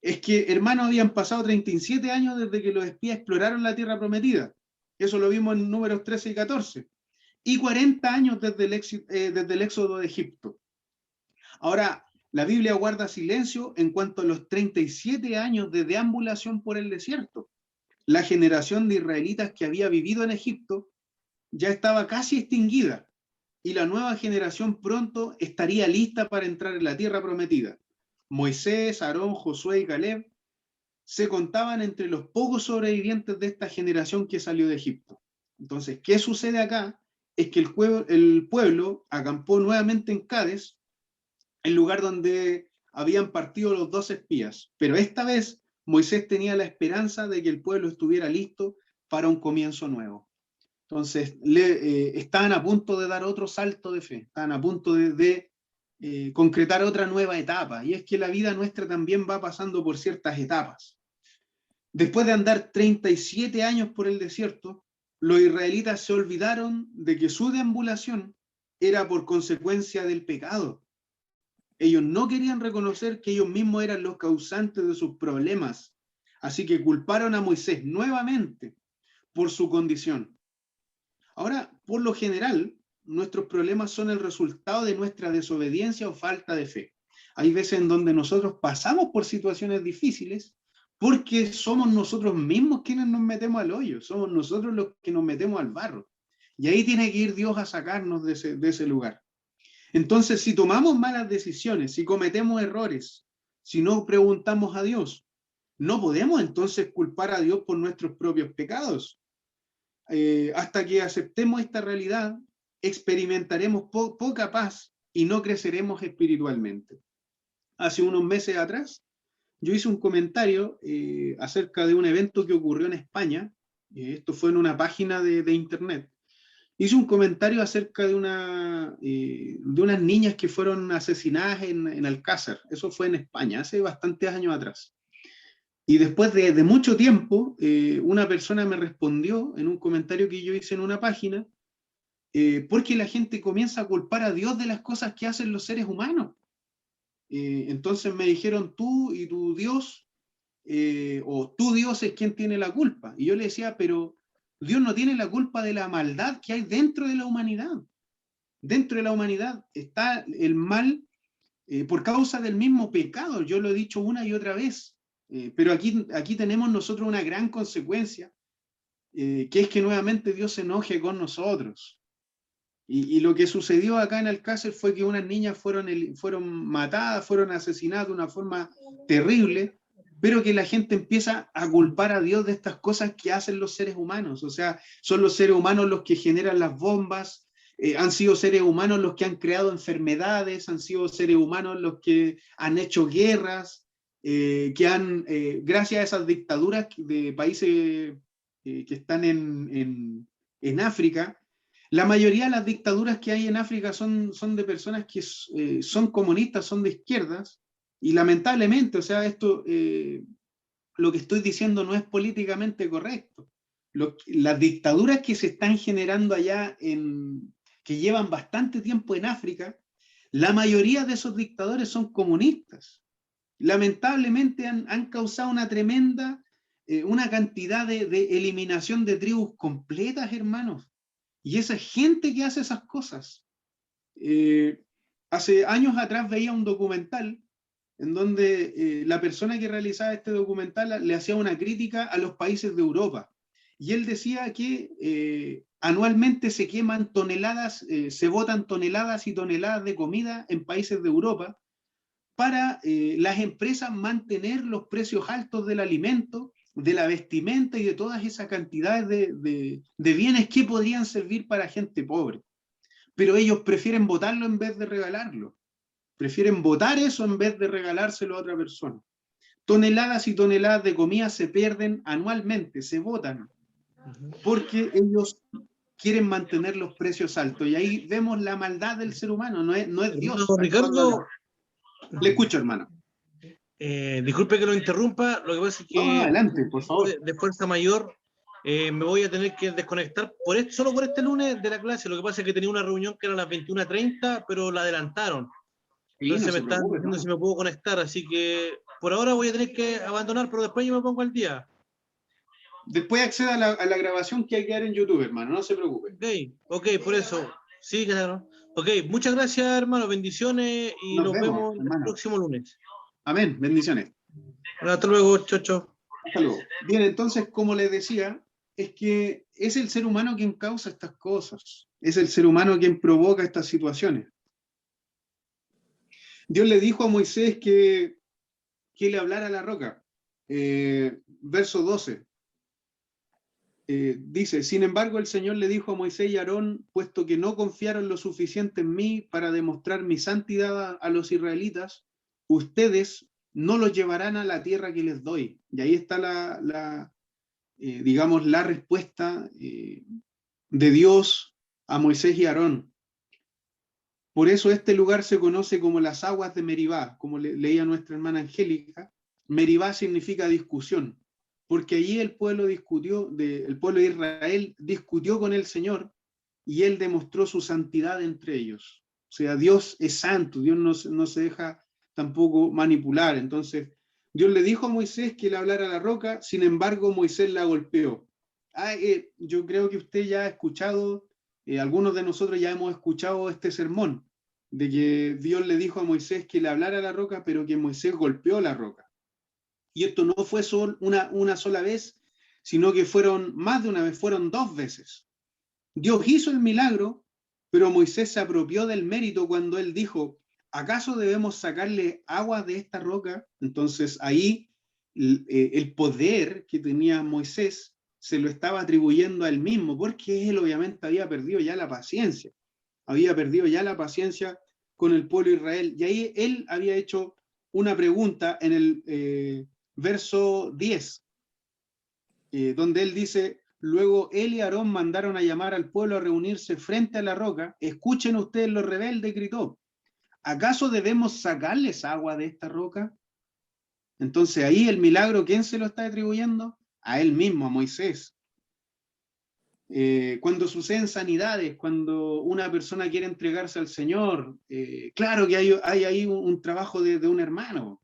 es que hermanos habían pasado 37 años desde que los espías exploraron la tierra prometida. Eso lo vimos en Números 13 y 14. Y 40 años desde el éxodo de Egipto. Ahora, La Biblia guarda silencio en cuanto a los 37 años de deambulación por el desierto. La generación de israelitas que había vivido en Egipto ya estaba casi extinguida y la nueva generación pronto estaría lista para entrar en la tierra prometida. Moisés, Aarón, Josué y Caleb se contaban entre los pocos sobrevivientes de esta generación que salió de Egipto. Entonces, ¿qué sucede acá? Es que el pueblo acampó nuevamente en Cades, el lugar donde habían partido los 2 espías, pero esta vez Moisés tenía la esperanza de que el pueblo estuviera listo para un comienzo nuevo. Entonces, estaban a punto de dar otro salto de fe, estaban a punto de concretar otra nueva etapa, y es que la vida nuestra también va pasando por ciertas etapas. Después de andar 37 años por el desierto, los israelitas se olvidaron de que su deambulación era por consecuencia del pecado. Ellos no querían reconocer que ellos mismos eran los causantes de sus problemas, así que culparon a Moisés nuevamente por su condición. Ahora, por lo general, nuestros problemas son el resultado de nuestra desobediencia o falta de fe. Hay veces en donde nosotros pasamos por situaciones difíciles porque somos nosotros mismos quienes nos metemos al hoyo, somos nosotros los que nos metemos al barro. Y ahí tiene que ir Dios a sacarnos de ese lugar. Entonces, si tomamos malas decisiones, si cometemos errores, si no preguntamos a Dios, no podemos entonces culpar a Dios por nuestros propios pecados. Hasta que aceptemos esta realidad, experimentaremos poca paz y no creceremos espiritualmente. Hace unos meses atrás, yo hice un comentario acerca de un evento que ocurrió en España. Esto fue en una página de internet. Hice un comentario acerca de unas niñas que fueron asesinadas en Alcázar. Eso fue en España, hace bastantes años atrás. Y después de mucho tiempo, una persona me respondió en un comentario que yo hice en una página, porque la gente comienza a culpar a Dios de las cosas que hacen los seres humanos. Entonces me dijeron, tú y tu Dios, o tu Dios es quien tiene la culpa. Y yo le decía, pero Dios no tiene la culpa de la maldad que hay dentro de la humanidad. Dentro de la humanidad está el mal por causa del mismo pecado. Yo lo he dicho una y otra vez. Pero aquí tenemos nosotros una gran consecuencia, que es que nuevamente Dios se enoje con nosotros. Y lo que sucedió acá en Alcácer fue que unas niñas fueron matadas, fueron asesinadas de una forma terrible, pero que la gente empieza a culpar a Dios de estas cosas que hacen los seres humanos. O sea, son los seres humanos los que generan las bombas, han sido seres humanos los que han creado enfermedades, han sido seres humanos los que han hecho guerras, que han, gracias a esas dictaduras de países que están en África. La mayoría de las dictaduras que hay en África son de personas que son comunistas, son de izquierdas, y lamentablemente, o sea, esto, lo que estoy diciendo no es políticamente correcto. Las dictaduras que se están generando allá, que llevan bastante tiempo en África, la mayoría de esos dictadores son comunistas. Lamentablemente han causado una tremenda, una cantidad de eliminación de tribus completas, hermanos. Y esa gente que hace esas cosas. Hace años atrás veía un documental en donde la persona que realizaba este documental le hacía una crítica a los países de Europa. Y él decía que anualmente se queman toneladas, se botan toneladas y toneladas de comida en países de Europa para las empresas mantener los precios altos del alimento, de la vestimenta y de todas esas cantidades de bienes que podrían servir para gente pobre. Pero ellos prefieren botarlo en vez de regalarlo. Prefieren botar eso en vez de regalárselo a otra persona. Toneladas y toneladas de comida se pierden anualmente, se botan, porque ellos quieren mantener los precios altos. Y ahí vemos la maldad del ser humano, no es Dios. Ricardo, le escucho, hermano. Disculpe que lo interrumpa, lo que pasa es que adelante, por favor. De fuerza mayor me voy a tener que desconectar solo por este lunes de la clase. Lo que pasa es que tenía una reunión que era a las 21:30, pero la adelantaron. Entonces me están diciendo si me puedo conectar, así que por ahora voy a tener que abandonar, pero después yo me pongo al día. Después acceda a la grabación que hay que dar en YouTube, hermano, no se preocupe. Ok, por eso. Sí, claro. Ok, muchas gracias, hermano. Bendiciones y nos vemos el hermano. próximo lunes. Amén, bendiciones. Hasta luego, chao, chao. Hasta luego. Bien, entonces, como les decía, es que es el ser humano quien causa estas cosas. Es el ser humano quien provoca estas situaciones. Dios le dijo a Moisés que le hablara a la roca. Verso 12. Dice, sin embargo, el Señor le dijo a Moisés y a Aarón, puesto que no confiaron lo suficiente en mí para demostrar mi santidad a los israelitas, ustedes no los llevarán a la tierra que les doy. Y ahí está digamos, la respuesta de Dios a Moisés y a Aarón. Por eso este lugar se conoce como las aguas de Meribá, como leía nuestra hermana Angélica. Meribá significa discusión, porque allí el pueblo de Israel discutió con el Señor y él demostró su santidad entre ellos. O sea, Dios es santo, Dios no se deja tampoco manipular. Entonces, Dios le dijo a Moisés que le hablara a la roca, sin embargo, Moisés la golpeó. Yo creo que usted ya ha escuchado, algunos de nosotros ya hemos escuchado este sermón, de que Dios le dijo a Moisés que le hablara a la roca, pero que Moisés golpeó la roca. Y esto no fue una sola vez, sino que fueron más de una vez, fueron 2 veces. Dios hizo el milagro, pero Moisés se apropió del mérito cuando él dijo, ¿acaso debemos sacarle agua de esta roca? Entonces ahí el poder que tenía Moisés se lo estaba atribuyendo a él mismo, porque él obviamente había perdido ya la paciencia. Había perdido ya la paciencia con el pueblo de Israel. Y ahí él había hecho una pregunta en el verso 10, donde él dice, luego él y Aarón mandaron a llamar al pueblo a reunirse frente a la roca. Escuchen ustedes los rebeldes, gritó. ¿Acaso debemos sacarles agua de esta roca? Entonces ahí el milagro, ¿quién se lo está atribuyendo? A él mismo, a Moisés. Cuando suceden sanidades, cuando una persona quiere entregarse al Señor, claro que hay ahí un trabajo de un hermano,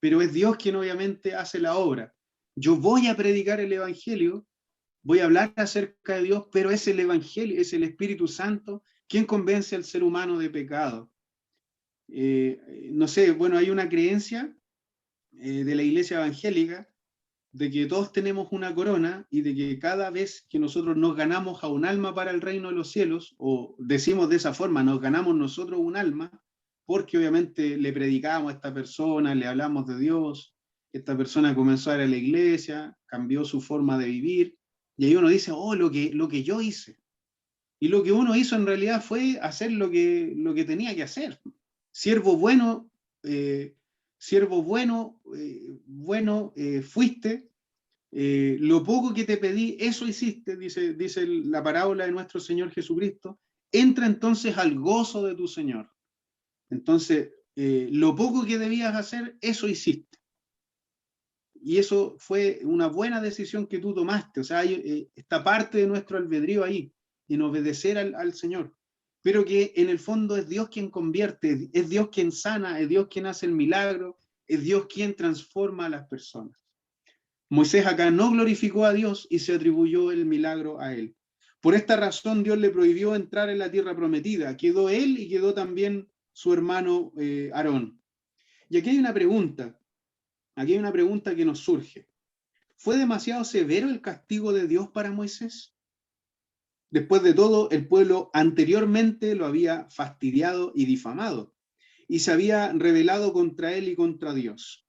pero es Dios quien obviamente hace la obra. Yo voy a predicar el Evangelio, voy a hablar acerca de Dios, pero es el Evangelio, es el Espíritu Santo quien convence al ser humano de pecado. No sé, bueno, hay una creencia de la iglesia evangélica de que todos tenemos una corona y de que cada vez que nosotros nos ganamos a un alma para el reino de los cielos, o decimos de esa forma, nos ganamos nosotros un alma, porque obviamente le predicamos a esta persona, le hablamos de Dios, esta persona comenzó a ir a la iglesia, cambió su forma de vivir, y ahí uno dice, oh, lo que yo hice. Y lo que uno hizo en realidad fue hacer lo que tenía que hacer. Siervo bueno, fuiste, lo poco que te pedí, eso hiciste, dice la parábola de nuestro Señor Jesucristo, entra entonces al gozo de tu Señor. Entonces, lo poco que debías hacer, eso hiciste. Y eso fue una buena decisión que tú tomaste. O sea, está parte de nuestro albedrío ahí, en obedecer al Señor. Pero que en el fondo es Dios quien convierte, es Dios quien sana, es Dios quien hace el milagro, es Dios quien transforma a las personas. Moisés acá no glorificó a Dios y se atribuyó el milagro a él. Por esta razón Dios le prohibió entrar en la tierra prometida. Quedó él y quedó también su hermano Aarón. Y aquí hay una pregunta que nos surge. ¿Fue demasiado severo el castigo de Dios para Moisés? Después de todo, el pueblo anteriormente lo había fastidiado y difamado, y se había rebelado contra él y contra Dios.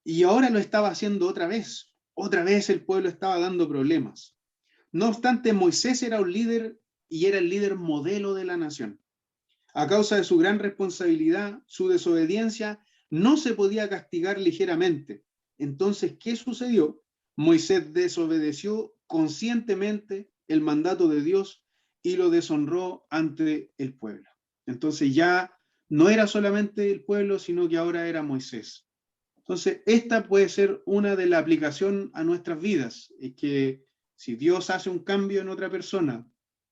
Y ahora lo estaba haciendo otra vez. Otra vez el pueblo estaba dando problemas. No obstante, Moisés era un líder y era el líder modelo de la nación. A causa de su gran responsabilidad, su desobediencia no se podía castigar ligeramente. Entonces, ¿qué sucedió? Moisés desobedeció conscientemente el mandato de Dios y lo deshonró ante el pueblo. Entonces ya no era solamente el pueblo, sino que ahora era Moisés. Entonces, esta puede ser una de las aplicaciones a nuestras vidas, es que si Dios hace un cambio en otra persona,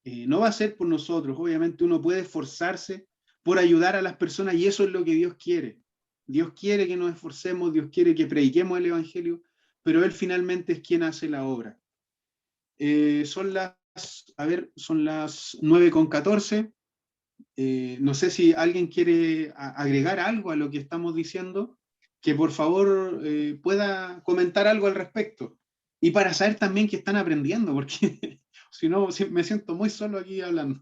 no va a ser por nosotros. Obviamente uno puede esforzarse por ayudar a las personas y eso es lo que Dios quiere. Dios quiere que nos esforcemos, Dios quiere que prediquemos el Evangelio, pero Él finalmente es quien hace la obra. Son las a ver, son las 9:14. No sé si alguien quiere agregar algo a lo que estamos diciendo, que por favor pueda comentar algo al respecto. Y para saber también que están aprendiendo, porque si no me siento muy solo aquí hablando.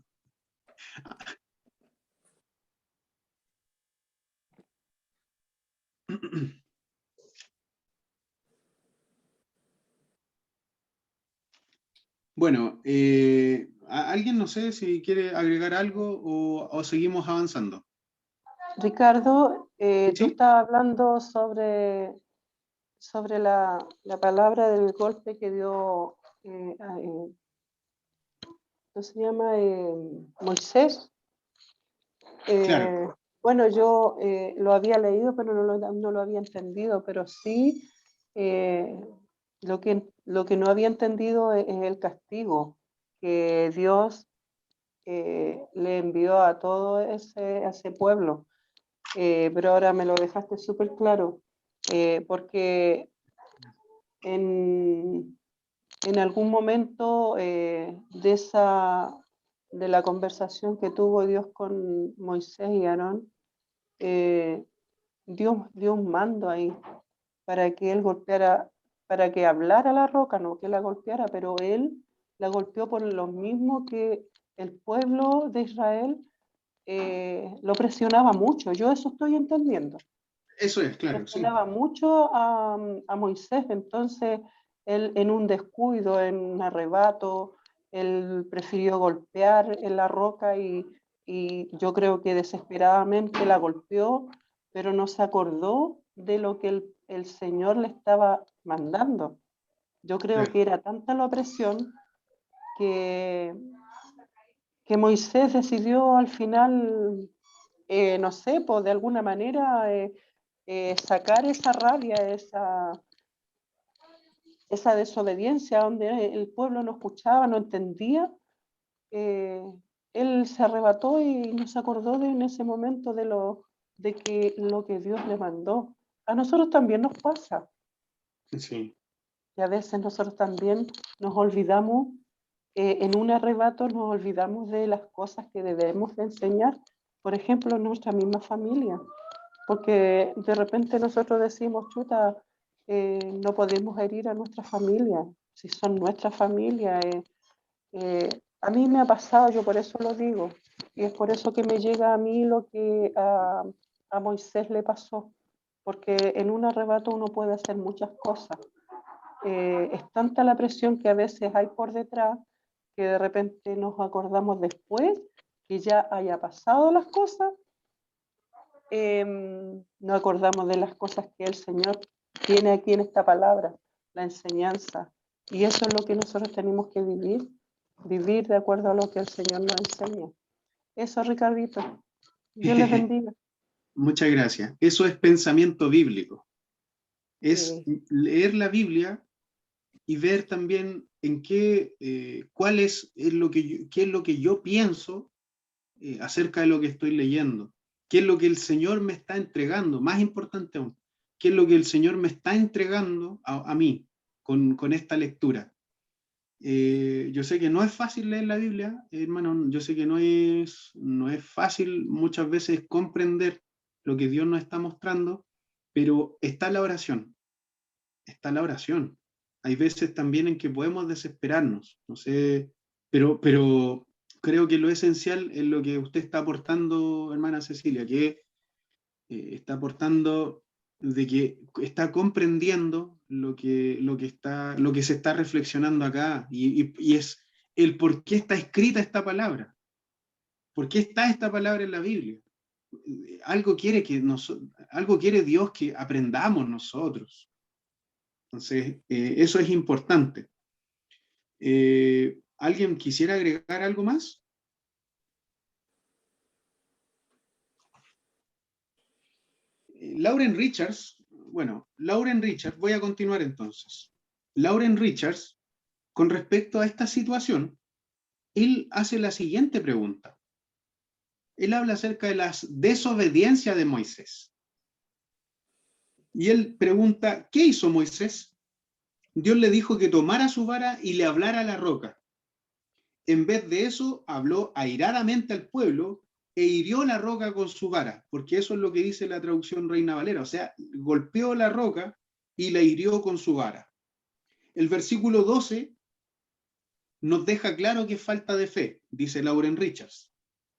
Bueno, alguien no sé si quiere agregar algo o seguimos avanzando. Ricardo, tú ¿Sí? estabas hablando sobre la palabra del golpe que dio, ¿cómo se llama? Moisés. Claro, Bueno, yo lo había leído, pero no lo había entendido, pero sí eh, lo que no había entendido es el castigo que Dios le envió a todo a ese pueblo. Pero ahora me lo dejaste súper claro, porque en algún momento de la conversación que tuvo Dios con Moisés y Aarón, Dios dio un mando ahí para que él golpeara, para que hablara la roca, no que la golpeara, pero él la golpeó por lo mismo que el pueblo de Israel lo presionaba mucho. Yo eso estoy entendiendo. eso es, claro, sí. Presionaba mucho a Moisés, entonces él en un descuido, en un arrebato, él prefirió golpear en la roca y yo creo que desesperadamente la golpeó, pero no se acordó de lo que el Señor le estaba mandando. Yo creo Claro. que era tanta la presión que, que Moisés decidió al final, no sé, pues de alguna manera sacar esa rabia, esa desobediencia donde el pueblo no escuchaba, no entendía. eh, Él se arrebató y no se acordó en ese momento de que lo que Dios le mandó. A nosotros también nos pasa. Sí. Y a veces nosotros también nos olvidamos, en un arrebato nos olvidamos de las cosas que debemos de enseñar, por ejemplo, en nuestra misma familia, porque de repente nosotros decimos, chuta, no podemos herir a nuestra familia, si son nuestra familia. A mí me ha pasado, yo por eso lo digo, y es por eso que me llega a mí lo que a Moisés le pasó, porque en un arrebato uno puede hacer muchas cosas. Es tanta la presión que a veces hay por detrás que de repente nos acordamos después que ya haya pasado las cosas, no acordamos de las cosas que el Señor tiene aquí en esta palabra, la enseñanza. Y eso es lo que nosotros tenemos que vivir de acuerdo a lo que el Señor nos enseña. Eso, Ricardito. Dios les bendiga. Muchas gracias. Eso es pensamiento bíblico. Es Sí, leer la Biblia y ver también en qué, cuál es lo que qué es lo que yo pienso acerca de lo que estoy leyendo, qué es lo que el Señor me está entregando, más importante aún, qué es lo que el Señor me está entregando a mí con esta lectura. Yo sé que no es fácil leer la Biblia, hermano, yo sé que no es fácil muchas veces comprender lo que Dios nos está mostrando, pero está la oración, está la oración. Hay veces también en que podemos desesperarnos, no sé, pero creo que lo esencial es lo que usted está aportando, hermana Cecilia, que está aportando de que está comprendiendo lo que se está reflexionando acá y es el por qué está escrita esta palabra, por qué está esta palabra en la Biblia. Algo quiere, algo quiere Dios que aprendamos nosotros. Entonces, eso es importante. ¿Alguien quisiera agregar algo más? Lauren Richards, Lauren Richards, voy a continuar entonces. Lauren Richards, con respecto a esta situación, él hace la siguiente pregunta. Él habla acerca de la desobediencia de Moisés. Y él pregunta, ¿qué hizo Moisés? Dios le dijo que tomara su vara y le hablara a la roca. en vez de eso, habló airadamente al pueblo e hirió la roca con su vara, porque eso es lo que dice la traducción Reina Valera, o sea, golpeó la roca y la hirió con su vara. El versículo 12 nos deja claro que es falta de fe, dice Lauren Richards.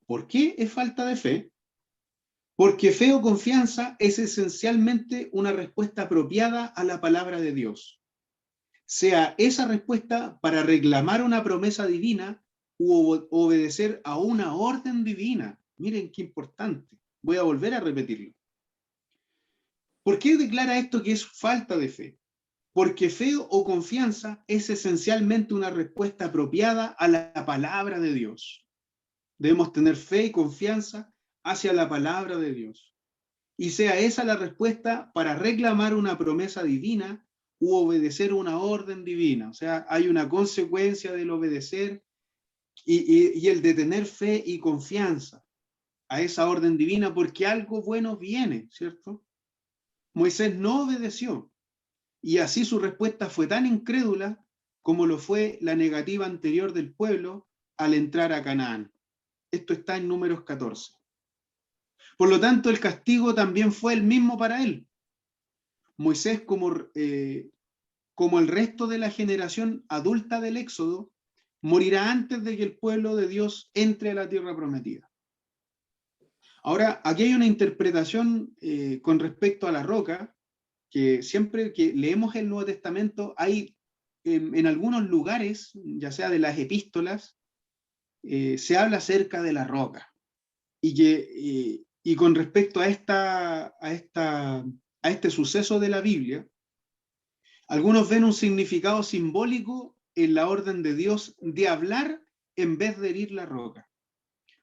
¿Por qué es falta de fe? Porque fe o confianza es esencialmente una respuesta apropiada a la palabra de Dios. Sea esa respuesta para reclamar una promesa divina u obedecer a una orden divina. Miren qué importante. Voy a volver a repetirlo. ¿Por qué declara esto que es falta de fe? Porque fe o confianza es esencialmente una respuesta apropiada a la palabra de Dios. Debemos tener fe y confianza hacia la palabra de Dios. Y sea esa la respuesta para reclamar una promesa divina u obedecer una orden divina. O sea, hay una consecuencia del obedecer y el de tener fe y confianza a esa orden divina, porque algo bueno viene, ¿cierto? Moisés no obedeció, y así su respuesta fue tan incrédula como lo fue la negativa anterior del pueblo al entrar a Canaán. Esto está en Números 14. Por lo tanto, el castigo también fue el mismo para él. Moisés, como el resto de la generación adulta del Éxodo, morirá antes de que el pueblo de Dios entre a la tierra prometida. Ahora, aquí hay una interpretación con respecto a la roca, que siempre que leemos el Nuevo Testamento, hay en algunos lugares, ya sea de las epístolas, se habla acerca de la roca. Y con respecto a este suceso de la Biblia, algunos ven un significado simbólico en la orden de Dios de hablar en vez de herir la roca,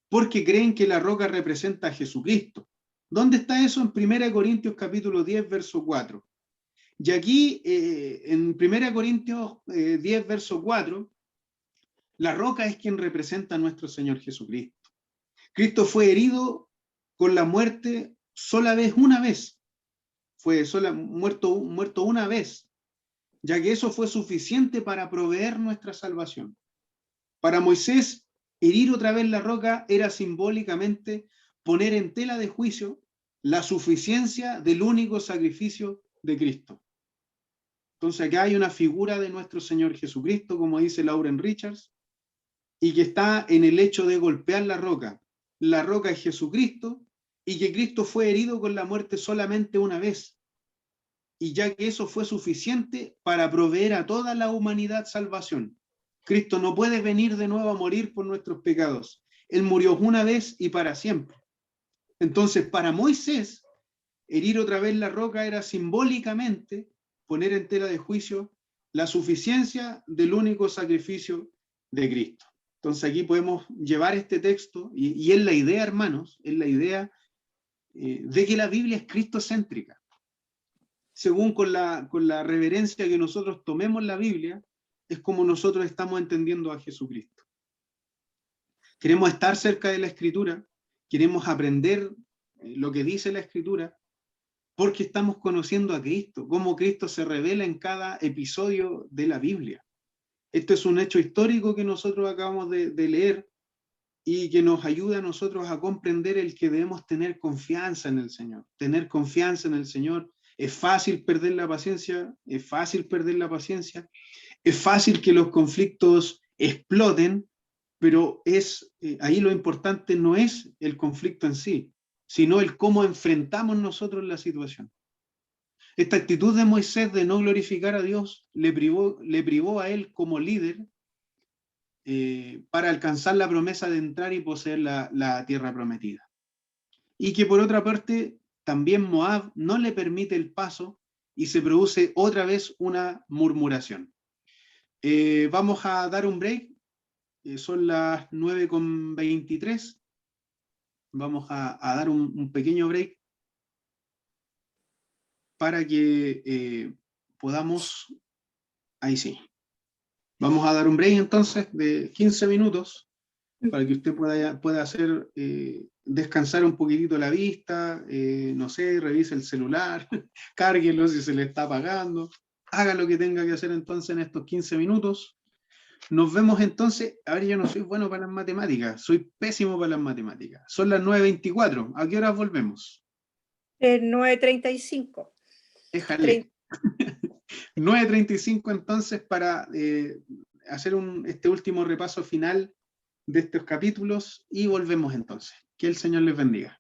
porque creen que la roca representa a Jesucristo. ¿Dónde está eso? En 1 Corintios capítulo 10, verso 4. Y aquí, en 1 Corintios 10, verso 4, la roca es quien representa a nuestro Señor Jesucristo. Cristo fue herido con la muerte una vez. Fue muerto una vez, ya que eso fue suficiente para proveer nuestra salvación. Para Moisés, herir otra vez la roca era simbólicamente poner en tela de juicio la suficiencia del único sacrificio de Cristo. Entonces acá hay una figura de nuestro Señor Jesucristo, como dice Lauren Richards, y que está en el hecho de golpear la roca. La roca es Jesucristo, y que Cristo fue herido con la muerte solamente una vez. Y ya que eso fue suficiente para proveer a toda la humanidad salvación. Cristo no puede venir de nuevo a morir por nuestros pecados. Él murió una vez y para siempre. Entonces, para Moisés, herir otra vez la roca era simbólicamente poner en tela de juicio la suficiencia del único sacrificio de Cristo. Entonces aquí podemos llevar este texto, y es la idea, hermanos, es la idea de que la Biblia es cristocéntrica. Según con la reverencia que nosotros tomemos la Biblia, es como nosotros estamos entendiendo a Jesucristo. Queremos estar cerca de la Escritura, queremos aprender lo que dice la Escritura, porque estamos conociendo a Cristo, cómo Cristo se revela en cada episodio de la Biblia. Este es un hecho histórico que nosotros acabamos de leer y que nos ayuda a nosotros a comprender el que debemos tener confianza en el Señor. Tener confianza en el Señor. Es fácil perder la paciencia, es fácil perder la paciencia, es fácil que los conflictos exploten, pero ahí lo importante no es el conflicto en sí, sino el cómo enfrentamos nosotros la situación. Esta actitud de Moisés de no glorificar a Dios le privó a él como líder para alcanzar la promesa de entrar y poseer la tierra prometida. Y que por otra parte, también Moab no le permite el paso y se produce otra vez una murmuración. Vamos a dar un break, son las 9:23. Vamos a dar un pequeño break para que podamos, ahí sí, vamos a dar un break entonces de 15 minutos para que usted pueda hacer, descansar un poquitito la vista, no sé, revise el celular, cárguelo si se le está apagando, haga lo que tenga que hacer entonces en estos 15 minutos, Nos vemos entonces. Ahora yo no soy bueno para las matemáticas, soy pésimo para las matemáticas. Son las 9:24. ¿A qué horas volvemos? 9:35. Déjale. 9:35 entonces para hacer este último repaso final de estos capítulos y volvemos entonces. Que el Señor les bendiga.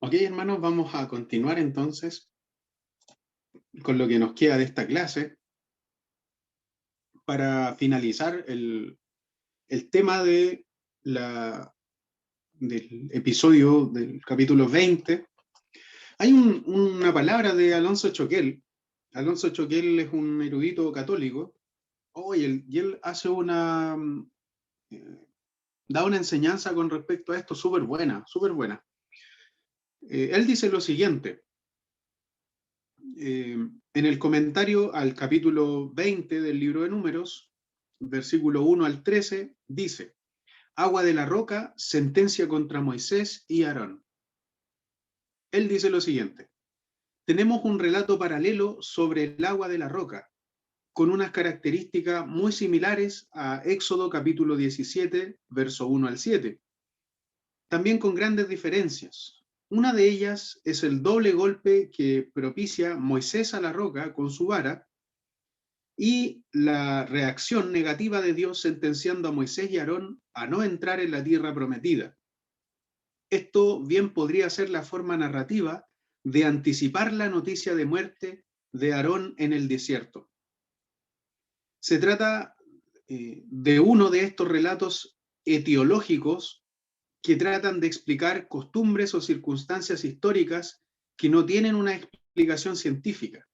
Ok, hermanos, vamos a continuar entonces con lo que nos queda de esta clase para finalizar el tema del episodio del capítulo 20. Hay una palabra de Alonso Choquel. Alonso Choquel es un erudito católico. Y él hace da una enseñanza con respecto a esto súper buena, súper buena. Él dice lo siguiente, en el comentario al capítulo 20 del libro de Números, versículo 1 al 13, dice: agua de la roca, sentencia contra Moisés y Aarón. Él dice lo siguiente: tenemos un relato paralelo sobre el agua de la roca, con unas características muy similares a Éxodo capítulo 17, verso 1 al 7. También con grandes diferencias. Una de ellas es el doble golpe que propicia Moisés a la roca con su vara y la reacción negativa de Dios sentenciando a Moisés y Aarón a no entrar en la tierra prometida. Esto bien podría ser la forma narrativa de anticipar la noticia de muerte de Aarón en el desierto. Se trata de uno de estos relatos etiológicos que tratan de explicar costumbres o circunstancias históricas que no tienen una explicación científica.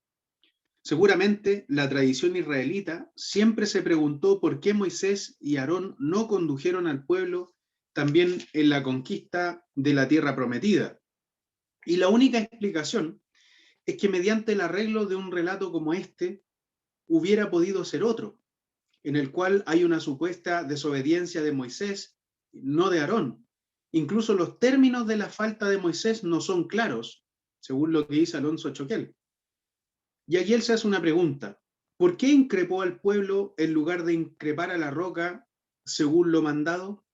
Seguramente la tradición israelita siempre se preguntó por qué Moisés y Aarón no condujeron al pueblo también en la conquista de la tierra prometida. Y la única explicación es que mediante el arreglo de un relato como este hubiera podido ser otro, en el cual hay una supuesta desobediencia de Moisés, no de Aarón. Incluso los términos de la falta de Moisés no son claros, según lo que dice Alonso Choquel. Y allí él se hace una pregunta: ¿por qué increpó al pueblo en lugar de increpar a la roca según lo mandado?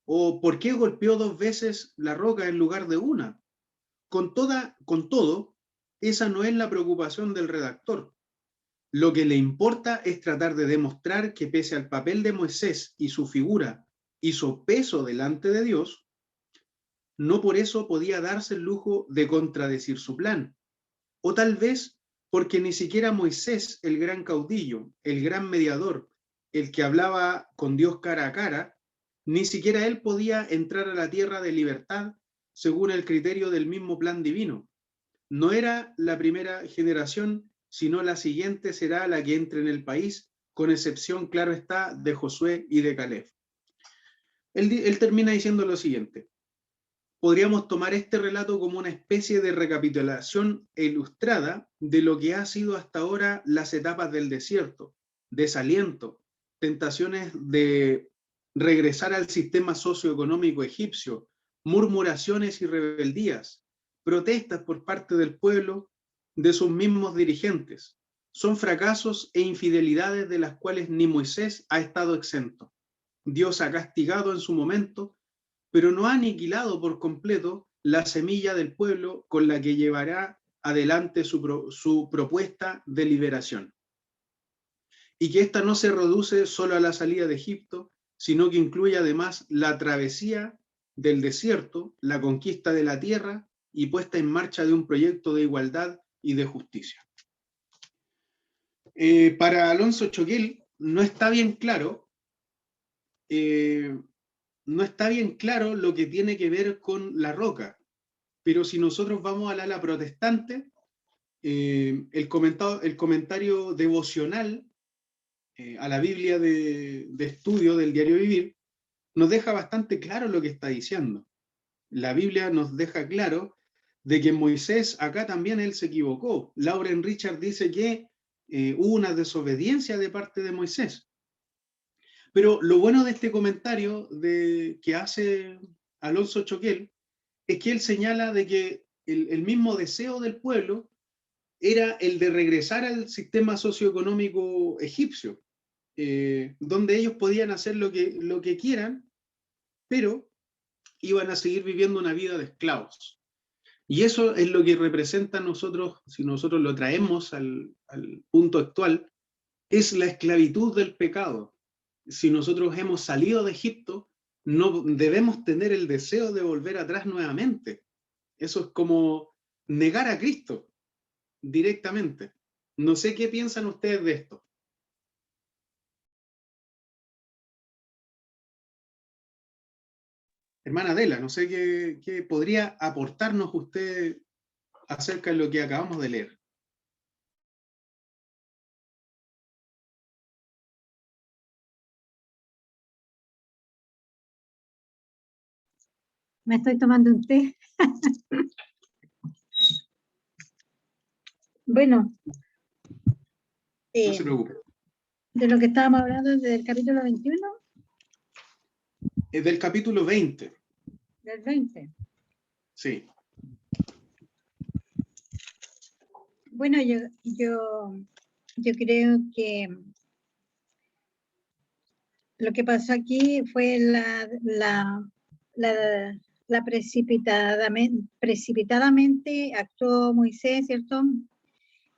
¿O por qué golpeó 2 veces la roca en lugar de una? Con todo, esa no es la preocupación del redactor. Lo que le importa es tratar de demostrar que pese al papel de Moisés y su figura hizo peso delante de Dios, no por eso podía darse el lujo de contradecir su plan. O tal vez porque ni siquiera Moisés, el gran caudillo, el gran mediador, el que hablaba con Dios cara a cara, ni siquiera él podía entrar a la tierra de libertad según el criterio del mismo plan divino. No era la primera generación, sino la siguiente será la que entre en el país, con excepción, claro está, de Josué y de Caleb. Él termina diciendo lo siguiente: podríamos tomar este relato como una especie de recapitulación ilustrada de lo que ha sido hasta ahora las etapas del desierto, desaliento, tentaciones de regresar al sistema socioeconómico egipcio, murmuraciones y rebeldías, protestas por parte del pueblo, de sus mismos dirigentes. Son fracasos e infidelidades de las cuales ni Moisés ha estado exento. Dios ha castigado en su momento, pero no ha aniquilado por completo la semilla del pueblo con la que llevará adelante su propuesta de liberación. Y que ésta no se reduce solo a la salida de Egipto, sino que incluye además la travesía del desierto, la conquista de la tierra y puesta en marcha de un proyecto de igualdad y de justicia. Para Alonso Choquel no está bien claro lo que tiene que ver con la roca, pero si nosotros vamos al ala protestante, el comentario devocional a la Biblia de estudio del Diario Vivir nos deja bastante claro lo que está diciendo. La Biblia nos deja claro de que Moisés, acá también él se equivocó. Lauren Richard dice que hubo una desobediencia de parte de Moisés. Pero lo bueno de este comentario que hace Alonso Choquel es que él señala de que el mismo deseo del pueblo era el de regresar al sistema socioeconómico egipcio, donde ellos podían hacer lo que quieran, pero iban a seguir viviendo una vida de esclavos. Y eso es lo que representa a nosotros, si nosotros lo traemos al punto actual, es la esclavitud del pecado. Si nosotros hemos salido de Egipto, no debemos tener el deseo de volver atrás nuevamente. Eso es como negar a Cristo directamente. No sé qué piensan ustedes de esto. Hermana Adela, no sé qué podría aportarnos usted acerca de lo que acabamos de leer. Me estoy tomando un té. Bueno, No se preocupe. de lo que estábamos hablando del capítulo 21, Es del capítulo 20. del 20. Sí. Bueno, yo creo que lo que pasó aquí fue la precipitadamente actuó Moisés, ¿cierto?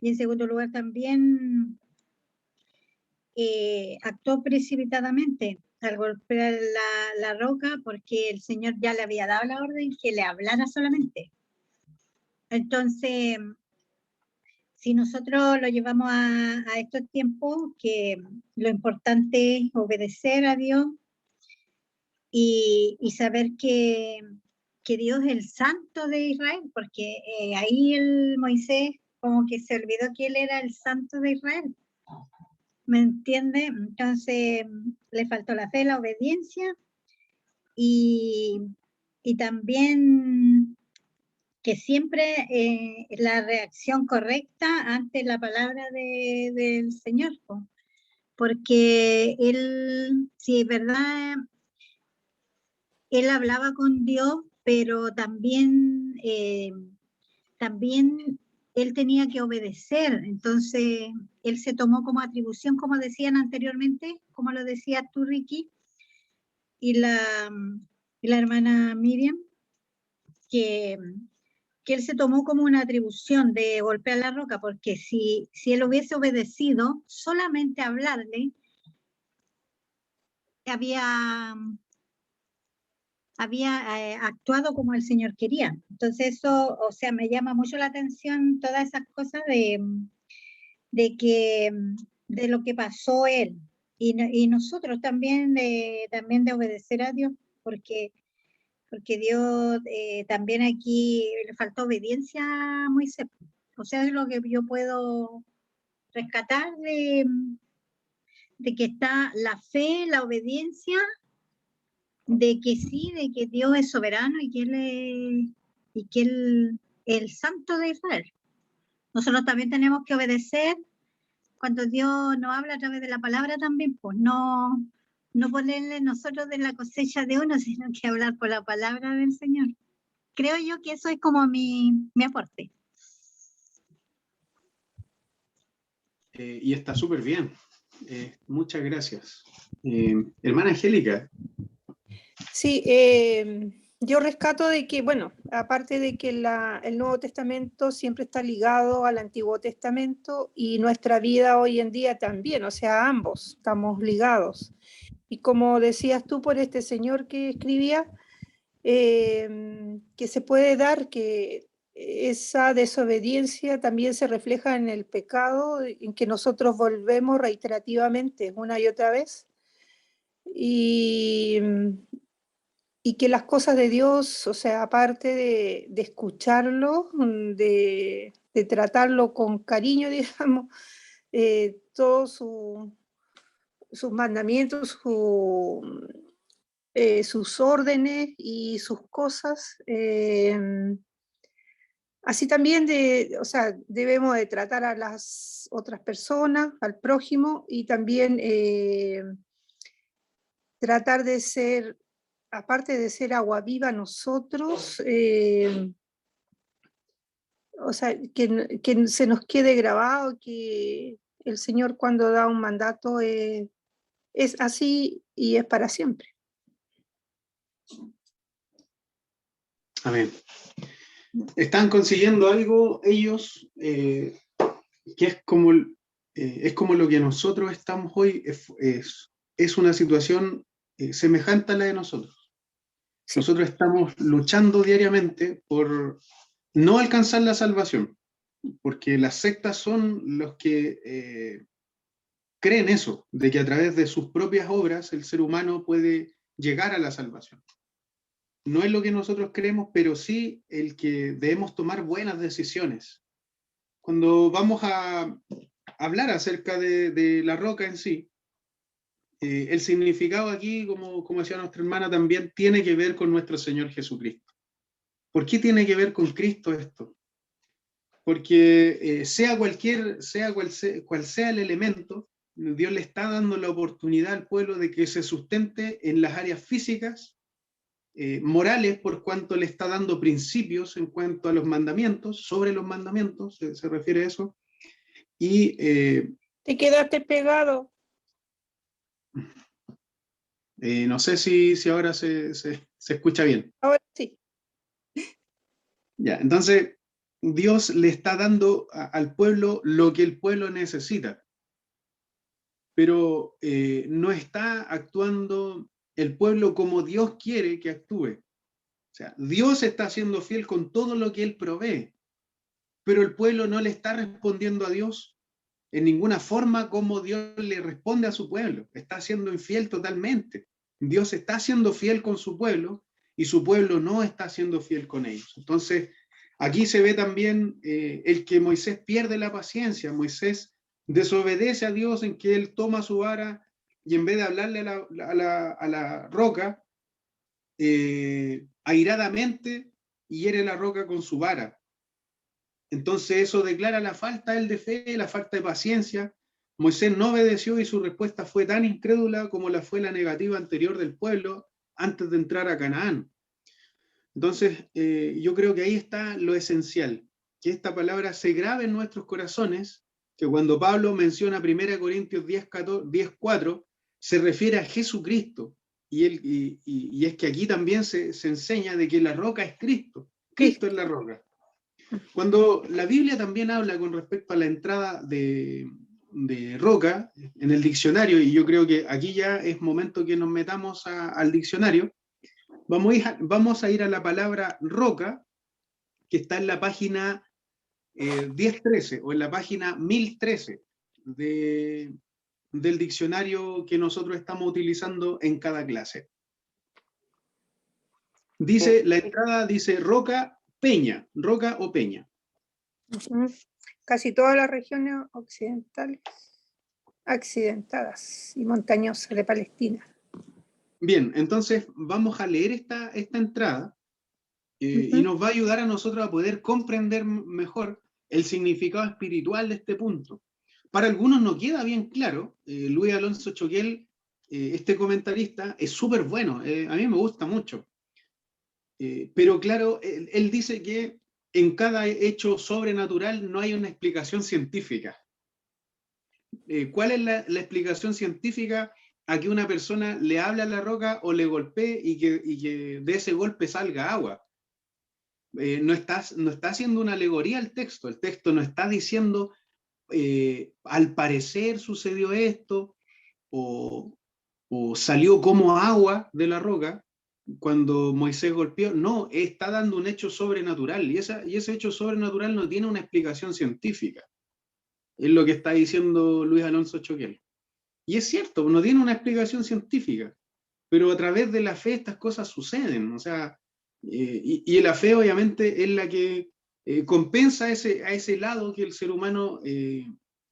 Y en segundo lugar también actuó precipitadamente al golpear la roca, porque el Señor ya le había dado la orden que le hablara solamente. Entonces, si nosotros lo llevamos a estos tiempos, que lo importante es obedecer a Dios y saber que Dios es el santo de Israel, porque ahí el Moisés como que se olvidó que él era el santo de Israel. ¿Me entiende? Entonces le faltó la fe, la obediencia y también que siempre la reacción correcta ante la palabra del Señor, porque él, si es verdad, él hablaba con Dios, pero también él tenía que obedecer. Entonces él se tomó como atribución, como decían anteriormente, como lo decías tú, Ricky, y la hermana Miriam, que él se tomó como una atribución de golpear la roca, porque si él hubiese obedecido, solamente hablarle, había actuado como el Señor quería. Entonces eso, o sea, me llama mucho la atención todas esas cosas de lo que pasó él. Y nosotros también de obedecer a Dios, porque Dios también aquí le faltó obediencia a Moisés. O sea, es lo que yo puedo rescatar de que está la fe, la obediencia, de que sí, de que Dios es soberano y que Él es el santo de Israel. Nosotros también tenemos que obedecer cuando Dios nos habla a través de la palabra también, pues no ponerle nosotros de la cosecha de uno, sino que hablar por la palabra del Señor. Creo yo que eso es como mi aporte. Y está súper bien. Muchas gracias. Hermana Angélica. Sí, yo rescato de que, bueno, aparte de que el Nuevo Testamento siempre está ligado al Antiguo Testamento y nuestra vida hoy en día también, o sea, ambos estamos ligados. Y como decías tú por este señor que escribía, que se puede dar que esa desobediencia también se refleja en el pecado, en que nosotros volvemos reiterativamente una y otra vez. Y que las cosas de Dios, o sea, aparte de escucharlo, de tratarlo con cariño, digamos, todos sus mandamientos, sus órdenes y sus cosas. Así también o sea, debemos de tratar a las otras personas, al prójimo, y también tratar de ser, aparte de ser agua viva nosotros, o sea, que se nos quede grabado que el Señor cuando da un mandato es así y es para siempre. Amén. Están consiguiendo algo ellos que es como lo que nosotros estamos hoy, es una situación semejante a la de nosotros. Sí. Nosotros estamos luchando diariamente por no alcanzar la salvación, porque las sectas son los que creen eso, de que a través de sus propias obras el ser humano puede llegar a la salvación. No es lo que nosotros creemos, pero sí el que debemos tomar buenas decisiones. Cuando vamos a hablar acerca de la roca en sí, el significado aquí, como decía nuestra hermana, también tiene que ver con nuestro Señor Jesucristo. ¿Por qué tiene que ver con Cristo esto? Porque cual sea el elemento, Dios le está dando la oportunidad al pueblo de que se sustente en las áreas físicas, morales, por cuanto le está dando principios en cuanto a los mandamientos, sobre los mandamientos, se refiere a eso. Y Te quedaste pegado. no sé si ahora se escucha bien. Ahora sí. Ya, entonces, Dios le está dando al pueblo lo que el pueblo necesita, pero no está actuando el pueblo como Dios quiere que actúe. O sea, Dios está siendo fiel con todo lo que Él provee, pero el pueblo no le está respondiendo a Dios en ninguna forma como Dios le responde a su pueblo. Está siendo infiel totalmente. Dios está siendo fiel con su pueblo y su pueblo no está siendo fiel con ellos. Entonces, aquí se ve también el que Moisés pierde la paciencia. Moisés desobedece a Dios en que él toma su vara y en vez de hablarle a la roca, airadamente hiere la roca con su vara. Entonces eso declara la falta de fe, la falta de paciencia. Moisés no obedeció y su respuesta fue tan incrédula como la fue la negativa anterior del pueblo antes de entrar a Canaán. Entonces yo creo que ahí está lo esencial, que esta palabra se grabe en nuestros corazones, que cuando Pablo menciona 1 Corintios 10:4, se refiere a Jesucristo. Y es que aquí también se enseña de que la roca es Cristo. Cristo es la roca. Cuando la Biblia también habla con respecto a la entrada de roca en el diccionario, y yo creo que aquí ya es momento que nos metamos al diccionario, vamos a ir a la palabra roca, que está en la página 1013 o en la página 1013 del diccionario que nosotros estamos utilizando en cada clase. Dice, la entrada dice roca, peña, roca o peña. Casi todas las regiones occidentales accidentadas y montañosas de Palestina. Bien, entonces vamos a leer esta entrada y nos va a ayudar a nosotros a poder comprender mejor el significado espiritual de este punto. Para algunos no queda bien claro. Luis Alonso Choquel, este comentarista, es súper bueno, a mí me gusta mucho. Pero claro, él dice que en cada hecho sobrenatural no hay una explicación científica. ¿Cuál es la explicación científica a que una persona le hable a la roca o le golpee y que de ese golpe salga agua? No está haciendo una alegoría el texto no está diciendo al parecer sucedió esto o salió como agua de la roca cuando Moisés golpeó. No, está dando un hecho sobrenatural y ese hecho sobrenatural no tiene una explicación científica. Es lo que está diciendo Luis Alonso Choquel. Y es cierto, no tiene una explicación científica, pero a través de la fe estas cosas suceden. O sea, y la fe obviamente es la que compensa a ese lado que el ser humano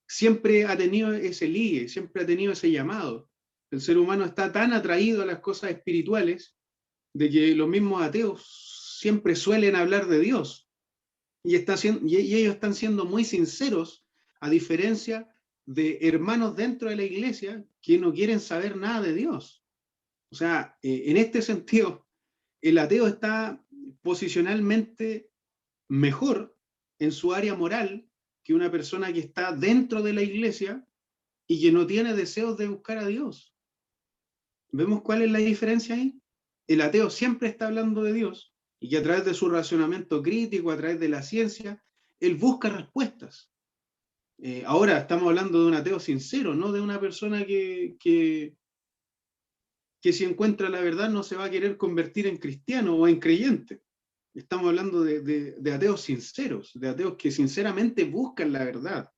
siempre ha tenido ese ligue, siempre ha tenido ese llamado. El ser humano está tan atraído a las cosas espirituales de que los mismos ateos siempre suelen hablar de Dios. Y ellos están siendo muy sinceros, a diferencia de hermanos dentro de la iglesia que no quieren saber nada de Dios. O sea, en este sentido, el ateo está posicionalmente mejor en su área moral que una persona que está dentro de la iglesia y que no tiene deseos de buscar a Dios. ¿Vemos cuál es la diferencia ahí? El ateo siempre está hablando de Dios y que a través de su razonamiento crítico, a través de la ciencia, él busca respuestas. Ahora estamos hablando de un ateo sincero, no de una persona que si encuentra la verdad no se va a querer convertir en cristiano o en creyente. Estamos hablando de ateos sinceros, de ateos que sinceramente buscan la verdad,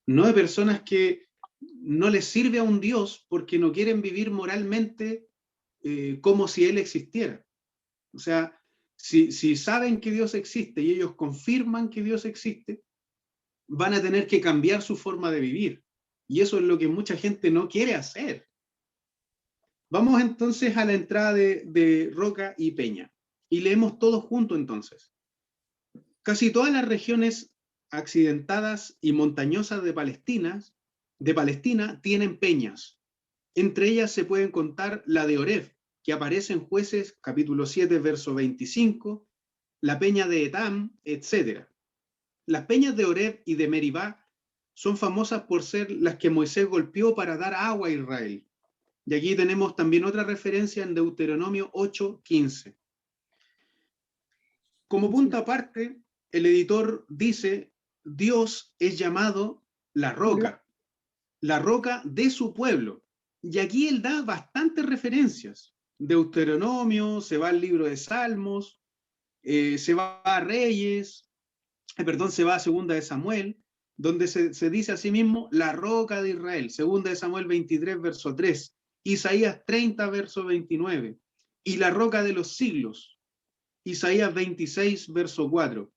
no de personas que no les sirve a un Dios porque no quieren vivir moralmente como si Él existiera. O sea, si saben que Dios existe y ellos confirman que Dios existe, van a tener que cambiar su forma de vivir. Y eso es lo que mucha gente no quiere hacer. Vamos entonces a la entrada de Roca y Peña. Y leemos todos juntos entonces. Casi todas las regiones accidentadas y montañosas de Palestina tienen peñas. Entre ellas se pueden contar la de Oreb, que aparece en Jueces capítulo 7, verso 25, la peña de Etam, etc. Las peñas de Oreb y de Meribá son famosas por ser las que Moisés golpeó para dar agua a Israel. Y aquí tenemos también otra referencia en Deuteronomio 8:15. Como punto aparte, el editor dice, Dios es llamado la roca de su pueblo. Y aquí él da bastantes referencias. Deuteronomio, se va al libro de Salmos, se va a Reyes, se va a Segunda de Samuel, donde se dice a sí mismo la roca de Israel. Segunda de Samuel 23, verso 3. Isaías 30, verso 29. Y la roca de los siglos. Isaías 26, verso 4.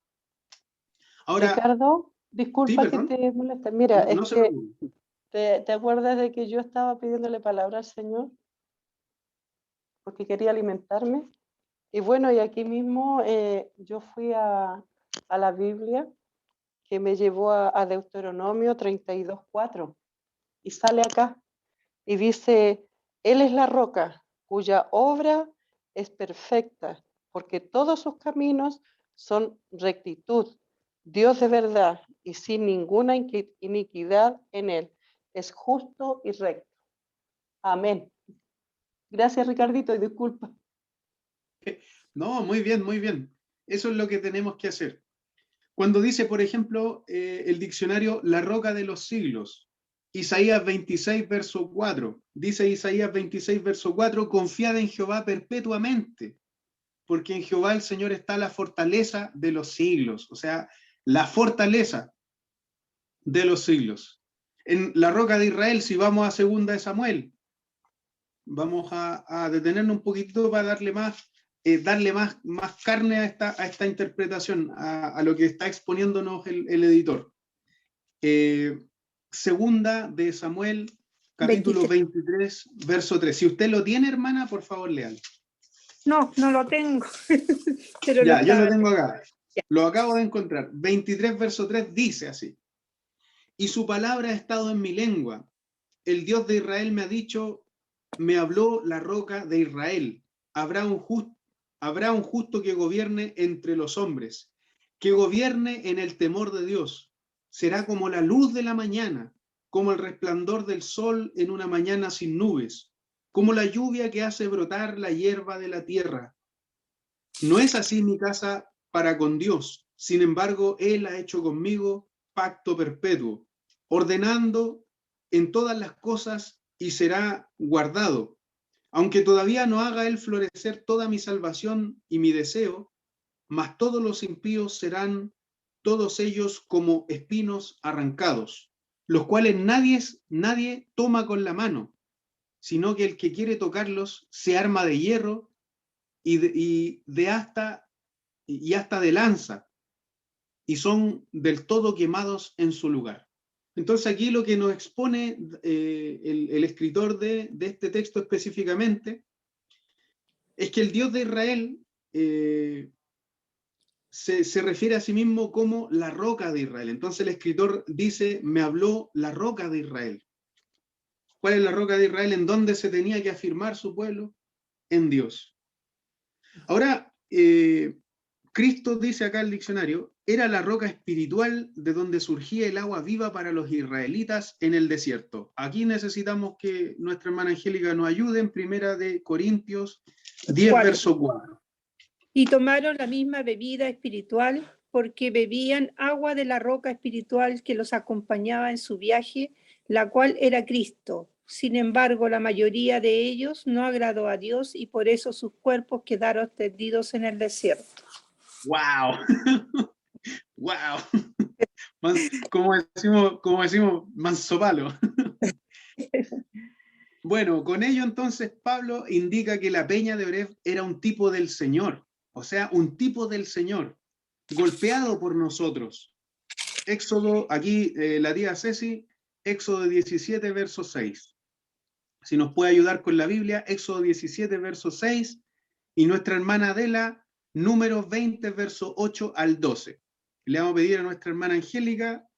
Ahora, Ricardo, disculpa que te moleste. Mira, no se preocupe. ¿te acuerdas de que yo estaba pidiéndole palabra al Señor? Porque quería alimentarme. Y bueno, y aquí mismo yo fui a la Biblia, que me llevó a Deuteronomio 32:4. Y sale acá. Y dice, Él es la roca, cuya obra es perfecta, porque todos sus caminos son rectitud. Dios de verdad y sin ninguna iniquidad en Él. Es justo y recto. Amén. Gracias, Ricardito, y disculpa. No, muy bien, muy bien. Eso es lo que tenemos que hacer. Cuando dice, por ejemplo, el diccionario La roca de los siglos, Isaías 26, verso 4, dice Isaías 26, verso 4, confiad en Jehová perpetuamente, porque en Jehová el Señor está la fortaleza de los siglos, o sea, la fortaleza de los siglos. En la roca de Israel, si vamos a Segunda de Samuel, vamos a detenernos un poquito para darle más carne a esta interpretación, a lo que está exponiéndonos el editor. Segunda de Samuel, capítulo 23, verso 3. Si usted lo tiene, hermana, por favor, léalo. No, no lo tengo. Pero ya, yo lo tengo acá. Lo acabo de encontrar. 23, verso 3 dice así. Y su palabra ha estado en mi lengua. El Dios de Israel me ha dicho, me habló la roca de Israel. Habrá un justo que gobierne entre los hombres, que gobierne en el temor de Dios. Será como la luz de la mañana, como el resplandor del sol en una mañana sin nubes, como la lluvia que hace brotar la hierba de la tierra. No es así mi casa para con Dios. Sin embargo, Él ha hecho conmigo pacto perpetuo, ordenando en todas las cosas y será guardado. Aunque todavía no haga Él florecer toda mi salvación y mi deseo, mas todos los impíos serán todos ellos como espinos arrancados, los cuales nadie toma con la mano, sino que el que quiere tocarlos se arma de hierro y hasta de lanza, y son del todo quemados en su lugar. Entonces aquí lo que nos expone el escritor de este texto específicamente es que el Dios de Israel se refiere a sí mismo como la roca de Israel. Entonces el escritor dice, me habló la roca de Israel. ¿Cuál es la roca de Israel? ¿En dónde se tenía que afirmar su pueblo? En Dios. Ahora, Cristo, dice acá el diccionario, era la roca espiritual de donde surgía el agua viva para los israelitas en el desierto. Aquí necesitamos que nuestra hermana Angélica nos ayude en Primera de Corintios 10, verso 4. Y tomaron la misma bebida espiritual porque bebían agua de la roca espiritual que los acompañaba en su viaje, la cual era Cristo. Sin embargo, la mayoría de ellos no agradó a Dios y por eso sus cuerpos quedaron tendidos en el desierto. ¡Wow! ¡Wow! Como decimos, manso palo. Bueno, con ello entonces Pablo indica que la peña de Oreb era un tipo del Señor, o sea, un tipo del Señor, golpeado por nosotros. Éxodo, aquí la tía Ceci, Éxodo 17, verso 6. Si nos puede ayudar con la Biblia, Éxodo 17, verso 6, y nuestra hermana Adela, Números 20, verso 8 al 12. Le vamos a pedir a nuestra hermana Angélica,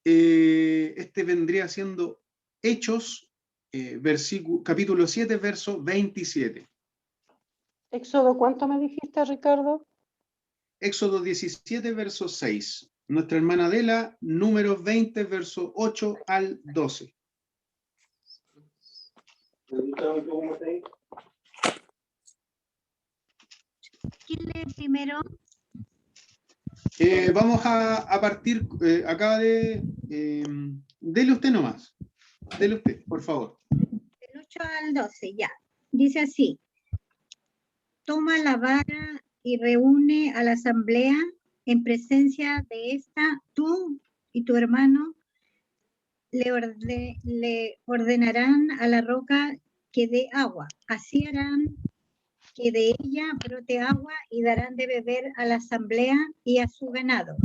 este vendría siendo Hechos, capítulo 7, verso 27. Éxodo, ¿cuánto me dijiste, Ricardo? Éxodo 17, verso 6. Nuestra hermana Adela, Números 20, verso 8 al 12. ¿Quién lee primero? Vamos a partir, acaba de... dele usted nomás. Dele usted, por favor. Del 8 al 12, ya. Dice así. Toma la vara y reúne a la asamblea en presencia de esta, tú y tu hermano le ordenarán a la roca que dé agua. Así harán que de ella brote agua y darán de beber a la asamblea y a su ganado,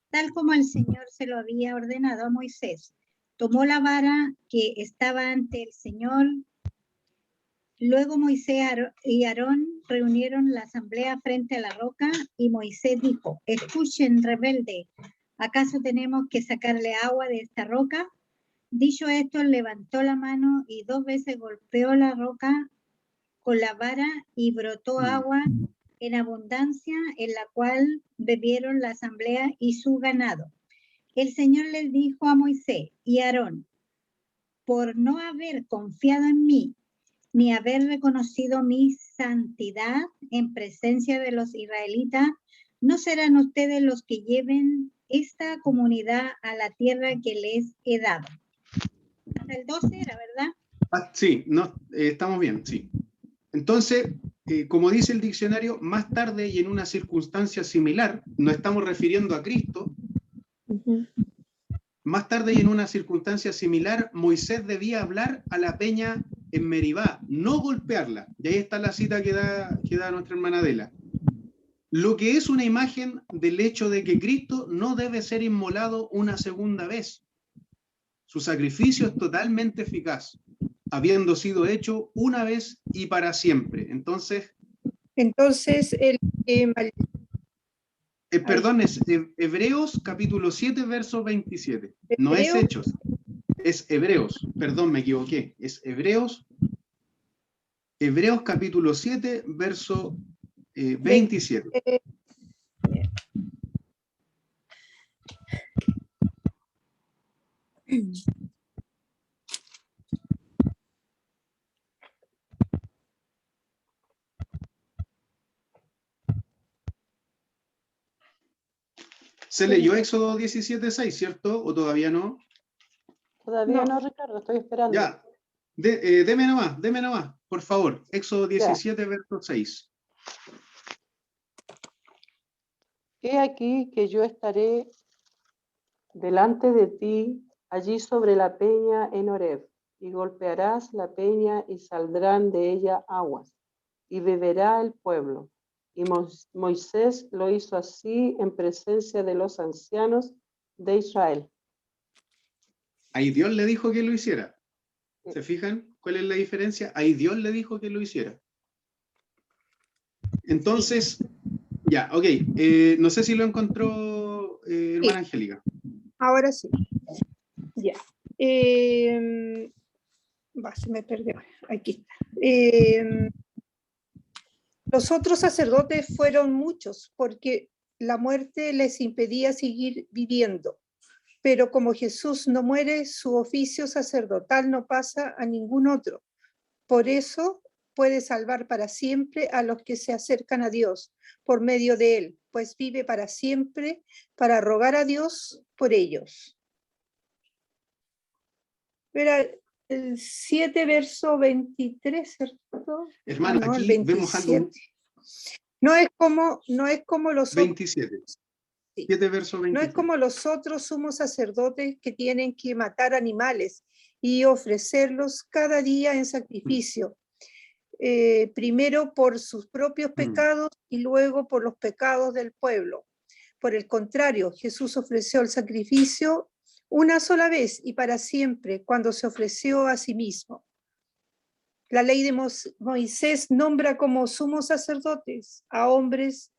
tal como el Señor se lo había ordenado a Moisés. Tomó la vara que estaba ante el Señor. Luego Moisés y Aarón reunieron la asamblea frente a la roca y Moisés dijo, escuchen, rebelde, ¿acaso tenemos que sacarle agua de esta roca? Dicho esto, levantó la mano y 2 veces golpeó la roca con la vara y brotó agua en abundancia, en la cual bebieron la asamblea y su ganado. El Señor les dijo a Moisés y a Aarón, por no haber confiado en mí, ni haber reconocido mi santidad en presencia de los israelitas, no serán ustedes los que lleven esta comunidad a la tierra que les he dado. Hasta el 12 era, ¿verdad? Sí, no, estamos bien, sí. Entonces, como dice el diccionario, más tarde y en una circunstancia similar, nos estamos refiriendo a Cristo, más tarde y en una circunstancia similar, Moisés debía hablar a la peña en Meribá, no golpearla. Y ahí está la cita que da nuestra hermana Adela. Lo que es una imagen del hecho de que Cristo no debe ser inmolado una segunda vez. Su sacrificio es totalmente eficaz, habiendo sido hecho una vez y para siempre. Entonces, perdón, es Hebreos capítulo 7, verso 27. No es Hechos, es Hebreos. Perdón, me equivoqué. Es Hebreos capítulo 7, verso 27. Se leyó Éxodo 17:6, ¿cierto? ¿O todavía no? Todavía no, Ricardo, estoy esperando. Ya, deme nomás, por favor. Éxodo 17, verso 6. He aquí que yo estaré delante de ti, allí sobre la peña en Horeb, y golpearás la peña y saldrán de ella aguas, y beberá el pueblo. Y Moisés lo hizo así en presencia de los ancianos de Israel. Ahí Dios le dijo que lo hiciera. ¿Se fijan cuál es la diferencia? Ahí Dios le dijo que lo hiciera. Entonces, ya, ok. No sé si lo encontró hermana Angélica. Ahora sí. Ya. Se me perdió. Aquí está. Los otros sacerdotes fueron muchos porque la muerte les impedía seguir viviendo. Pero como Jesús no muere, su oficio sacerdotal no pasa a ningún otro. Por eso puede salvar para siempre a los que se acercan a Dios por medio de él, pues vive para siempre para rogar a Dios por ellos. Era el 7, verso 23, ¿cierto? Hermano, No, aquí el vemos algo. 27. No es como los otros. 27. Sí. 7 verso 23. No es como los otros sumos sacerdotes que tienen que matar animales y ofrecerlos cada día en sacrificio, primero por sus propios pecados y luego por los pecados del pueblo. Por el contrario, Jesús ofreció el sacrificio una sola vez y para siempre cuando se ofreció a sí mismo. La ley de Moisés nombra como sumos sacerdotes a hombres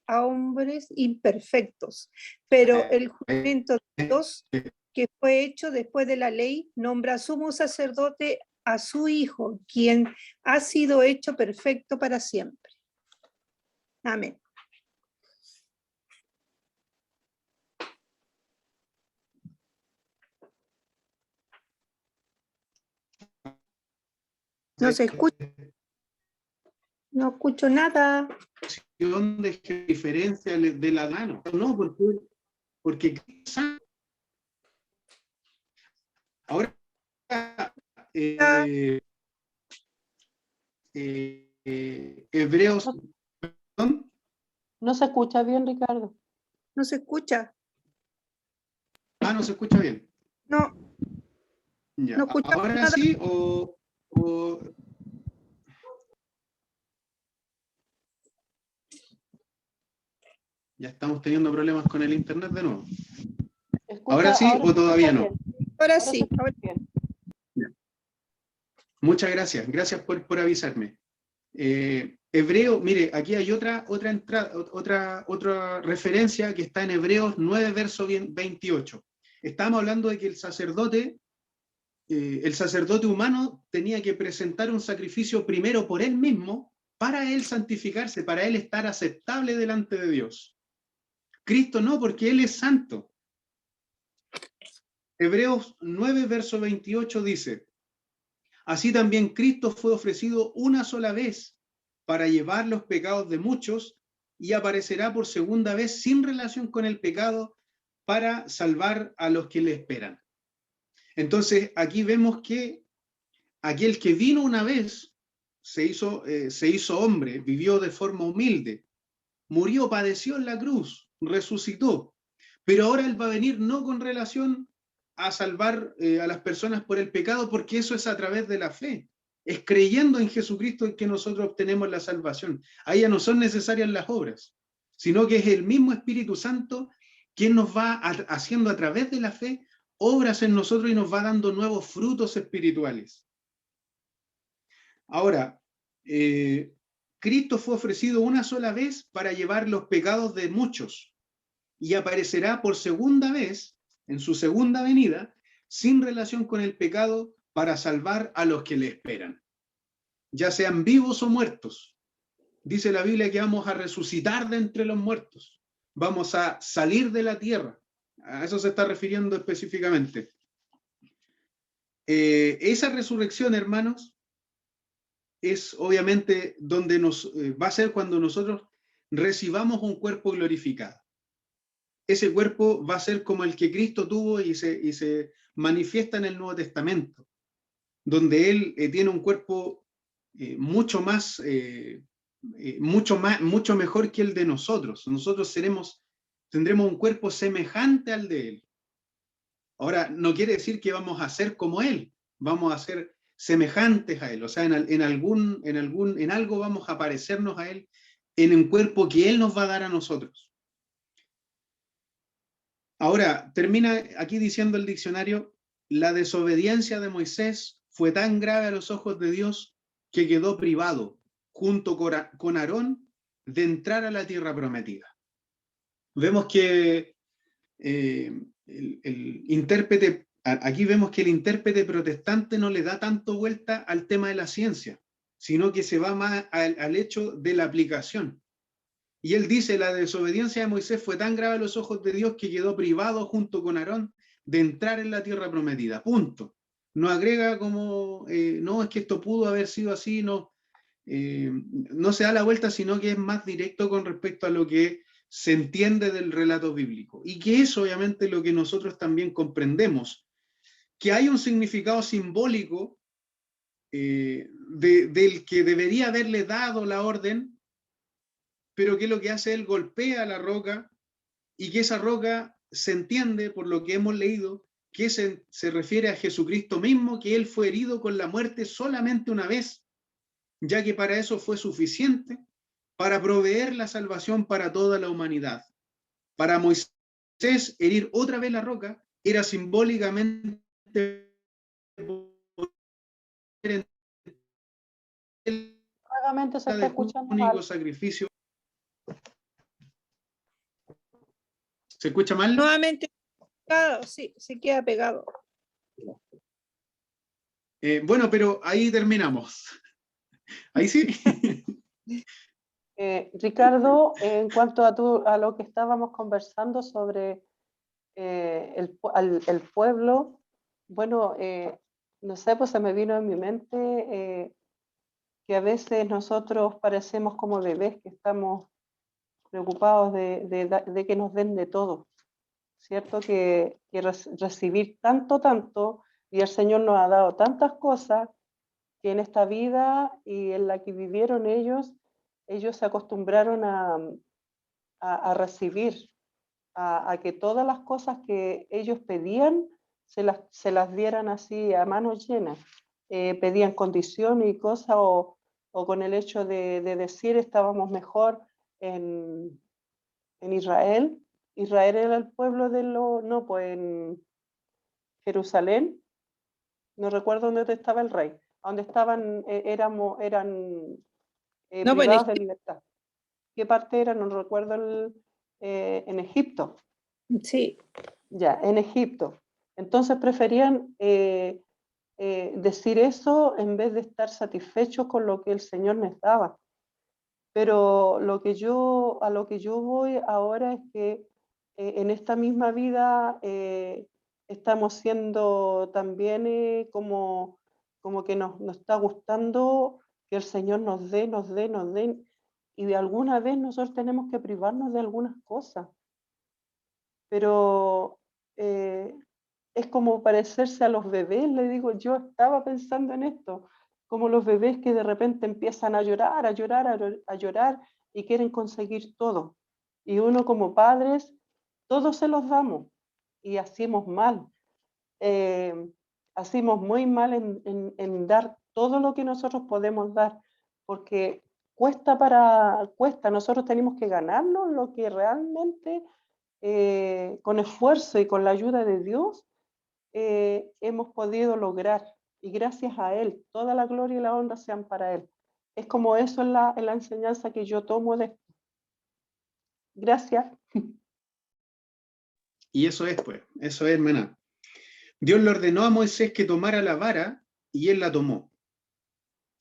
imperfectos, pero el juramento de Dios que fue hecho después de la ley nombra sumo sacerdote a su Hijo, quien ha sido hecho perfecto para siempre. Amén. No se escucha. No escucho nada. De diferencia de la mano. No, porque ahora Hebreos. ¿Perdón? No se escucha bien, Ricardo. No se escucha. Ah, no se escucha bien. No. Ya. No escucha ahora nada. Sí o ya estamos teniendo problemas con el internet de nuevo. ¿Ahora sí o todavía no? Ahora sí. Muchas gracias. Gracias por avisarme. Hebreo, mire, aquí hay otra referencia que está en Hebreos 9, verso 28. Estamos hablando de que el sacerdote humano tenía que presentar un sacrificio primero por él mismo, para él santificarse, para él estar aceptable delante de Dios. Cristo no, porque él es santo. Hebreos 9, verso 28 dice: así también Cristo fue ofrecido una sola vez para llevar los pecados de muchos y aparecerá por segunda vez sin relación con el pecado para salvar a los que le esperan. Entonces, aquí vemos que aquel que vino una vez se hizo hombre, vivió de forma humilde, murió, padeció en la cruz, resucitó, pero ahora él va a venir no con relación a salvar a las personas por el pecado, porque eso es a través de la fe. Es creyendo en Jesucristo en que nosotros obtenemos la salvación. Ahí ya no son necesarias las obras, sino que es el mismo Espíritu Santo quien nos va haciendo a través de la fe obras en nosotros y nos va dando nuevos frutos espirituales. Ahora, Cristo fue ofrecido una sola vez para llevar los pecados de muchos y aparecerá por segunda vez, en su segunda venida, sin relación con el pecado, para salvar a los que le esperan, ya sean vivos o muertos. Dice la Biblia que vamos a resucitar de entre los muertos, vamos a salir de la tierra. A eso se está refiriendo específicamente. Esa resurrección, hermanos, es obviamente donde va a ser cuando nosotros recibamos un cuerpo glorificado. Ese cuerpo va a ser como el que Cristo tuvo y se manifiesta en el Nuevo Testamento, donde Él tiene un cuerpo mucho mejor que el de nosotros. Nosotros tendremos un cuerpo semejante al de Él. Ahora, no quiere decir que vamos a ser como Él, vamos a ser semejantes a Él, o sea, en algo vamos a parecernos a Él, en un cuerpo que Él nos va a dar a nosotros. Ahora, termina aquí diciendo el diccionario: la desobediencia de Moisés fue tan grave a los ojos de Dios que quedó privado, junto con Aarón, de entrar a la tierra prometida. Vemos que el intérprete, aquí vemos que el intérprete protestante no le da tanto vuelta al tema de la ciencia, sino que se va más al hecho de la aplicación. Y él dice, la desobediencia de Moisés fue tan grave a los ojos de Dios que quedó privado junto con Aarón de entrar en la tierra prometida. Punto. No agrega como, no, es que esto pudo haber sido así, no, no se da la vuelta, sino que es más directo con respecto a lo que se entiende del relato bíblico. Y que es obviamente lo que nosotros también comprendemos, que hay un significado simbólico del que debería haberle dado la orden, pero que lo que hace él golpea la roca, y que esa roca se entiende, por lo que hemos leído, que se refiere a Jesucristo mismo, que él fue herido con la muerte solamente una vez, ya que para eso fue suficiente, para proveer la salvación para toda la humanidad. Para Moisés, herir otra vez la roca era simbólicamente Vagamente se está escuchando único mal. sacrificio. ¿Se escucha mal? Nuevamente, pegado, sí, se queda pegado. Bueno, pero ahí terminamos. Ahí sí. Ricardo, en cuanto a lo que estábamos conversando sobre el pueblo, bueno, no sé, pues se me vino en mi mente que a veces nosotros parecemos como bebés que estamos preocupados de que nos den de todo, ¿cierto? Que recibir tanto, y el Señor nos ha dado tantas cosas que en esta vida y en la que vivieron ellos se acostumbraron a recibir, a que todas las cosas que ellos pedían se las dieran así a manos llenas. Pedían condiciones y cosas, o con el hecho de decir estábamos mejor en Israel. Israel era el pueblo no, pues en Jerusalén, no recuerdo dónde estaba el rey, donde estaban, eran No, pues privados de libertad. ¿Qué parte era? No recuerdo, en Egipto. sí. Ya, en Egipto. Entonces preferían decir eso en vez de estar satisfechos con lo que el Señor les daba. Pero a lo que yo voy ahora es que en esta misma vida estamos siendo también como que nos está gustando que el Señor nos dé, y de alguna vez nosotros tenemos que privarnos de algunas cosas. Pero es como parecerse a los bebés, le digo, yo estaba pensando en esto, como los bebés que de repente empiezan a llorar, a llorar y quieren conseguir todo. Y uno como padres, todos se los damos y hacemos mal. Hacemos muy mal en dar todo lo que nosotros podemos dar, porque cuesta, nosotros tenemos que ganarnos lo que realmente con esfuerzo y con la ayuda de Dios hemos podido lograr, y gracias a Él, toda la gloria y la honra sean para Él. Es como eso en la enseñanza que yo tomo de esto. Gracias. Y eso es, pues, eso es, hermana. Dios le ordenó a Moisés que tomara la vara y él la tomó.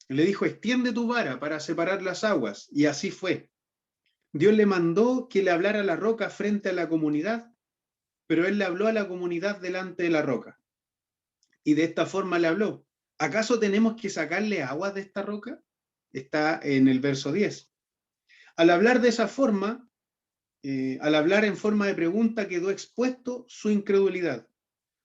Le dijo, extiende tu vara para separar las aguas, y así fue. Dios le mandó que le hablara a la roca frente a la comunidad, pero él le habló a la comunidad delante de la roca. Y de esta forma le habló. ¿Acaso tenemos que sacarle agua de esta roca? Está en el verso 10. Al hablar de esa forma, al hablar en forma de pregunta, quedó expuesto su incredulidad.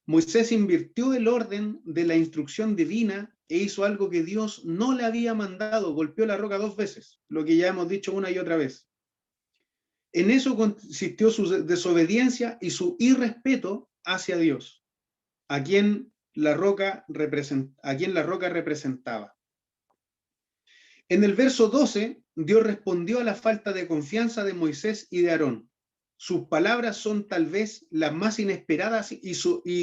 Moisés invirtió el orden de la instrucción divina e hizo algo que Dios no le había mandado. Golpeó la roca 2 veces, lo que ya hemos dicho una y otra vez. En eso consistió su desobediencia y su irrespeto hacia Dios, a quien la roca representaba. En el verso 12, Dios respondió a la falta de confianza de Moisés y de Aarón. sus palabras son tal vez las más inesperadas y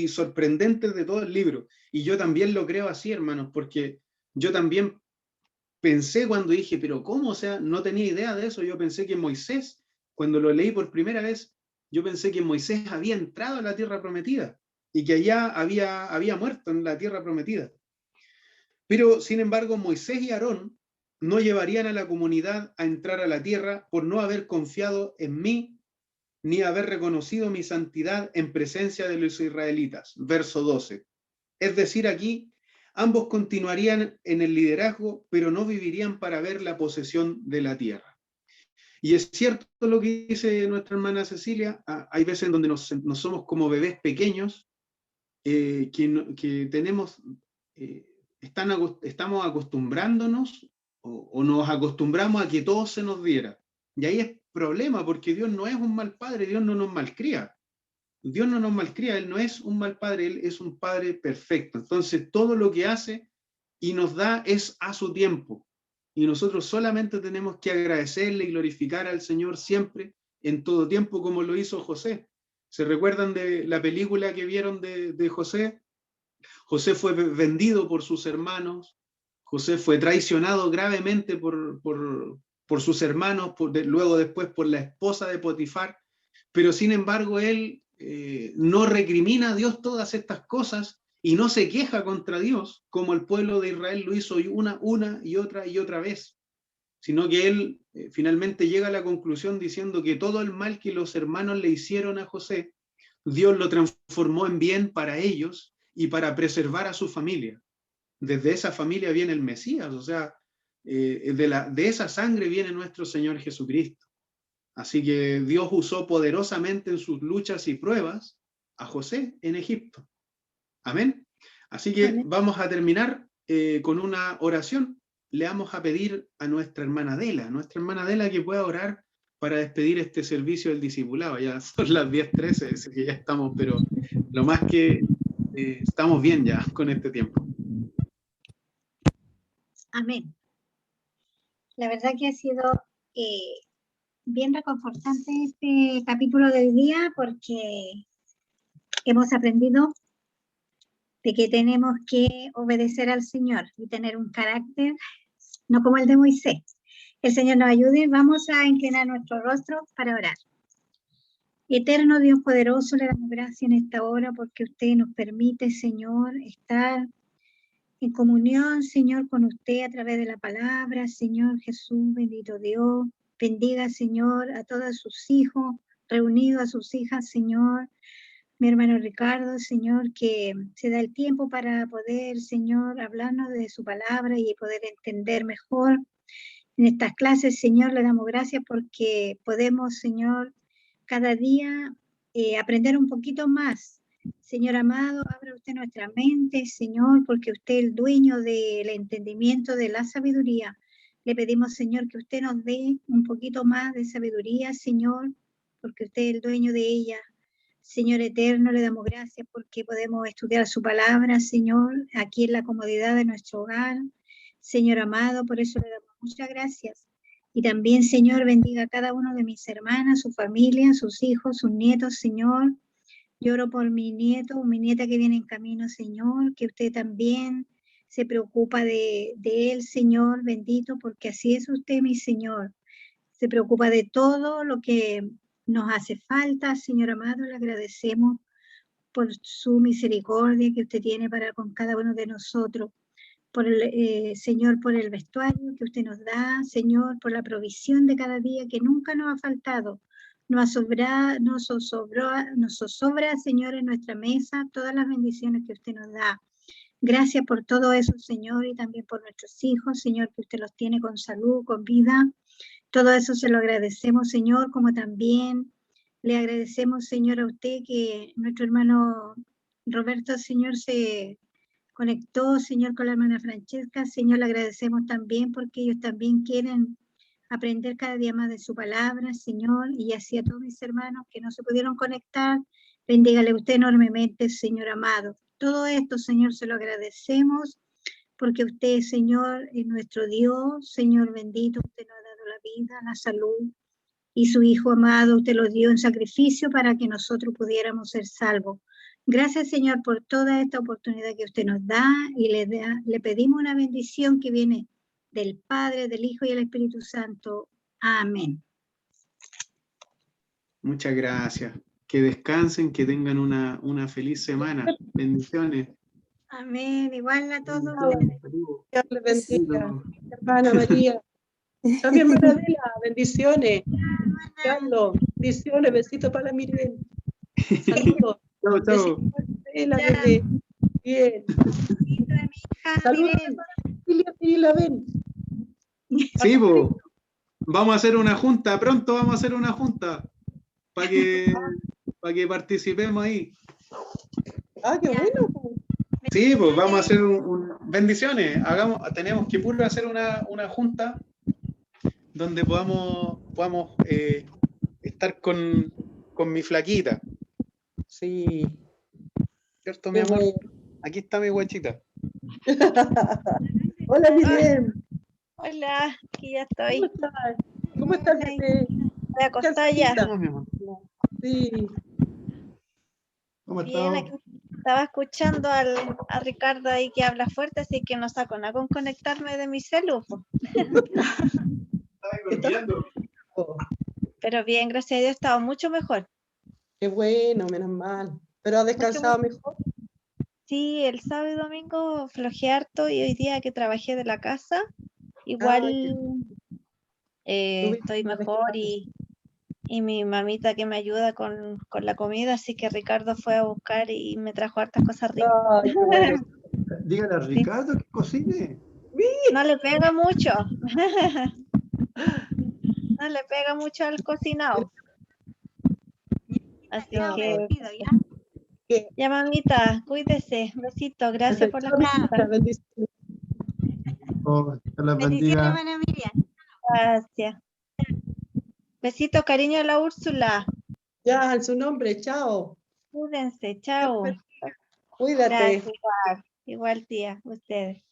sorprendentes de todo el libro. Y yo también lo creo así, hermanos, porque yo también pensé cuando dije, pero ¿cómo? O sea, no tenía idea de eso. Yo pensé que Moisés, cuando lo leí por primera vez, yo pensé que Moisés había entrado a la tierra prometida y que allá había muerto en la tierra prometida. Pero, sin embargo, Moisés y Aarón no llevarían a la comunidad a entrar a la tierra por no haber confiado en mí ni haber reconocido mi santidad en presencia de los israelitas. Verso 12. Es decir, aquí ambos continuarían en el liderazgo, pero no vivirían para ver la posesión de la tierra. Y es cierto lo que dice nuestra hermana Cecilia, hay veces en donde nos somos como bebés pequeños, que tenemos, estamos acostumbrándonos o nos acostumbramos a que todo se nos diera. Y ahí es problema, porque Dios no es un mal padre, Dios no nos malcría. Dios no nos malcría, Él no es un mal padre, Él es un padre perfecto. Entonces, todo lo que hace y nos da es a su tiempo. Y nosotros solamente tenemos que agradecerle y glorificar al Señor siempre, en todo tiempo, como lo hizo José. ¿Se recuerdan de la película que vieron de José? José fue vendido por sus hermanos, José fue traicionado gravemente por sus hermanos, luego después por la esposa de Potifar, pero sin embargo él no recrimina a Dios todas estas cosas y no se queja contra Dios como el pueblo de Israel lo hizo una y otra vez, sino que él finalmente llega a la conclusión diciendo que todo el mal que los hermanos le hicieron a José, Dios lo transformó en bien para ellos y para preservar a su familia. Desde esa familia viene el Mesías, o sea, de esa sangre viene nuestro Señor Jesucristo. Así que Dios usó poderosamente en sus luchas y pruebas a José en Egipto. Amén. Así que Amén. vamos a terminar con una oración. Le vamos a pedir a nuestra hermana Adela que pueda orar para despedir este servicio del discipulado. Ya son las 10:13, así que ya estamos, pero lo más que estamos bien ya con este tiempo. Amén. La verdad que ha sido bien reconfortante este capítulo del día porque hemos aprendido de que tenemos que obedecer al Señor y tener un carácter no como el de Moisés. El Señor nos ayude. Vamos a inclinar nuestro rostro para orar. Eterno Dios poderoso, le damos gracias en esta hora porque usted nos permite, Señor, estar en comunión, Señor, con usted a través de la palabra. Señor Jesús, bendito Dios. Bendiga, Señor, a todos sus hijos, reunidos a sus hijas, Señor. Mi hermano Ricardo, Señor, que se da el tiempo para poder, Señor, hablarnos de su palabra y poder entender mejor. En estas clases, Señor, le damos gracias porque podemos, Señor, cada día aprender un poquito más. Señor amado, abra usted nuestra mente, Señor, porque usted es el dueño del entendimiento, de la sabiduría. Le pedimos, Señor, que usted nos dé un poquito más de sabiduría, Señor, porque usted es el dueño de ella. Señor eterno, le damos gracias porque podemos estudiar su palabra, Señor, aquí en la comodidad de nuestro hogar. Señor amado, por eso le damos muchas gracias. Y también, Señor, bendiga a cada uno de mis hermanas, su familia, sus hijos, sus nietos, Señor. Lloro por mi nieto o mi nieta que viene en camino, Señor, que usted también se preocupa de él, Señor, bendito, porque así es usted, mi Señor. Se preocupa de todo lo que nos hace falta, Señor amado, le agradecemos por su misericordia que usted tiene para con cada uno de nosotros. Por el, Señor, por el vestuario que usted nos da, Señor, por la provisión de cada día que nunca nos ha faltado. Nos zozobra, Señor, en nuestra mesa todas las bendiciones que usted nos da. Gracias por todo eso, Señor, y también por nuestros hijos, Señor, que usted los tiene con salud, con vida. Todo eso se lo agradecemos, Señor, como también le agradecemos, Señor, a usted que nuestro hermano Roberto, Señor, se conectó, Señor, con la hermana Francesca. Señor, le agradecemos también porque ellos también quieren aprender cada día más de su palabra, Señor, y así a todos mis hermanos que no se pudieron conectar, bendígale usted enormemente, Señor amado. Todo esto, Señor, se lo agradecemos porque usted, Señor, es nuestro Dios, Señor bendito, usted nos ha dado la vida, la salud, y su Hijo amado usted lo dio en sacrificio para que nosotros pudiéramos ser salvos. Gracias, Señor, por toda esta oportunidad que usted nos da y le pedimos una bendición que viene del Padre, del Hijo y del Espíritu Santo. Amén. Muchas gracias. Que descansen, que tengan una feliz semana. Bendiciones. Amén. Igual a todos. Dios le bendiga. Hermana María. También hermana Adela, bendiciones. Carlos, bendiciones, besitos para la Miriam. Saludos. Chao, chao. Besitos para Adela, bebé. Bien. Saludos y la ven. Sí, pues. Vamos a hacer una junta, pronto vamos a hacer una junta para que participemos ahí. Ah, qué bueno. Sí, pues vamos a hacer bendiciones. Tenemos que puro hacer una junta donde podamos estar con mi flaquita. Sí. ¿Cierto, mi Qué amor? bueno. Aquí está mi guachita. Hola, Miriam. Hola, aquí ya ¿Cómo estoy. estás? ¿Cómo estás, bebé? Voy acostada ya. Casita. No, mi amor. Sí. ¿Cómo Bien, estás? aquí estaba escuchando a Ricardo ahí que habla fuerte, así que no saco nada con conectarme de mi celu, po. Oh, Pero bien, gracias a Dios, he estado mucho mejor. qué bueno, menos mal. ¿Pero has descansado mejor? Sí, el sábado y domingo flojeé harto y hoy día que trabajé de la casa, igual Tuviste estoy una mejor descanso. y mi mamita que me ayuda con la comida, así que Ricardo fue a buscar y me trajo hartas cosas ricas. Ay, qué bueno. Dígale a Ricardo que cocine. No le pega mucho. No le pega mucho al cocinado. Así Yo me que, despido, ¿ya? ya mamita, cuídese. Besito, gracias por la Chao, cosita. mijita, bendiciones. Oh, Dios las Bendiciones, bendiga. hermana Miriam. Gracias. Besito, cariño a la Úrsula. Ya, en su nombre, chao. Cuídense, chao. Cuídate. Gracias, igual tía, ustedes.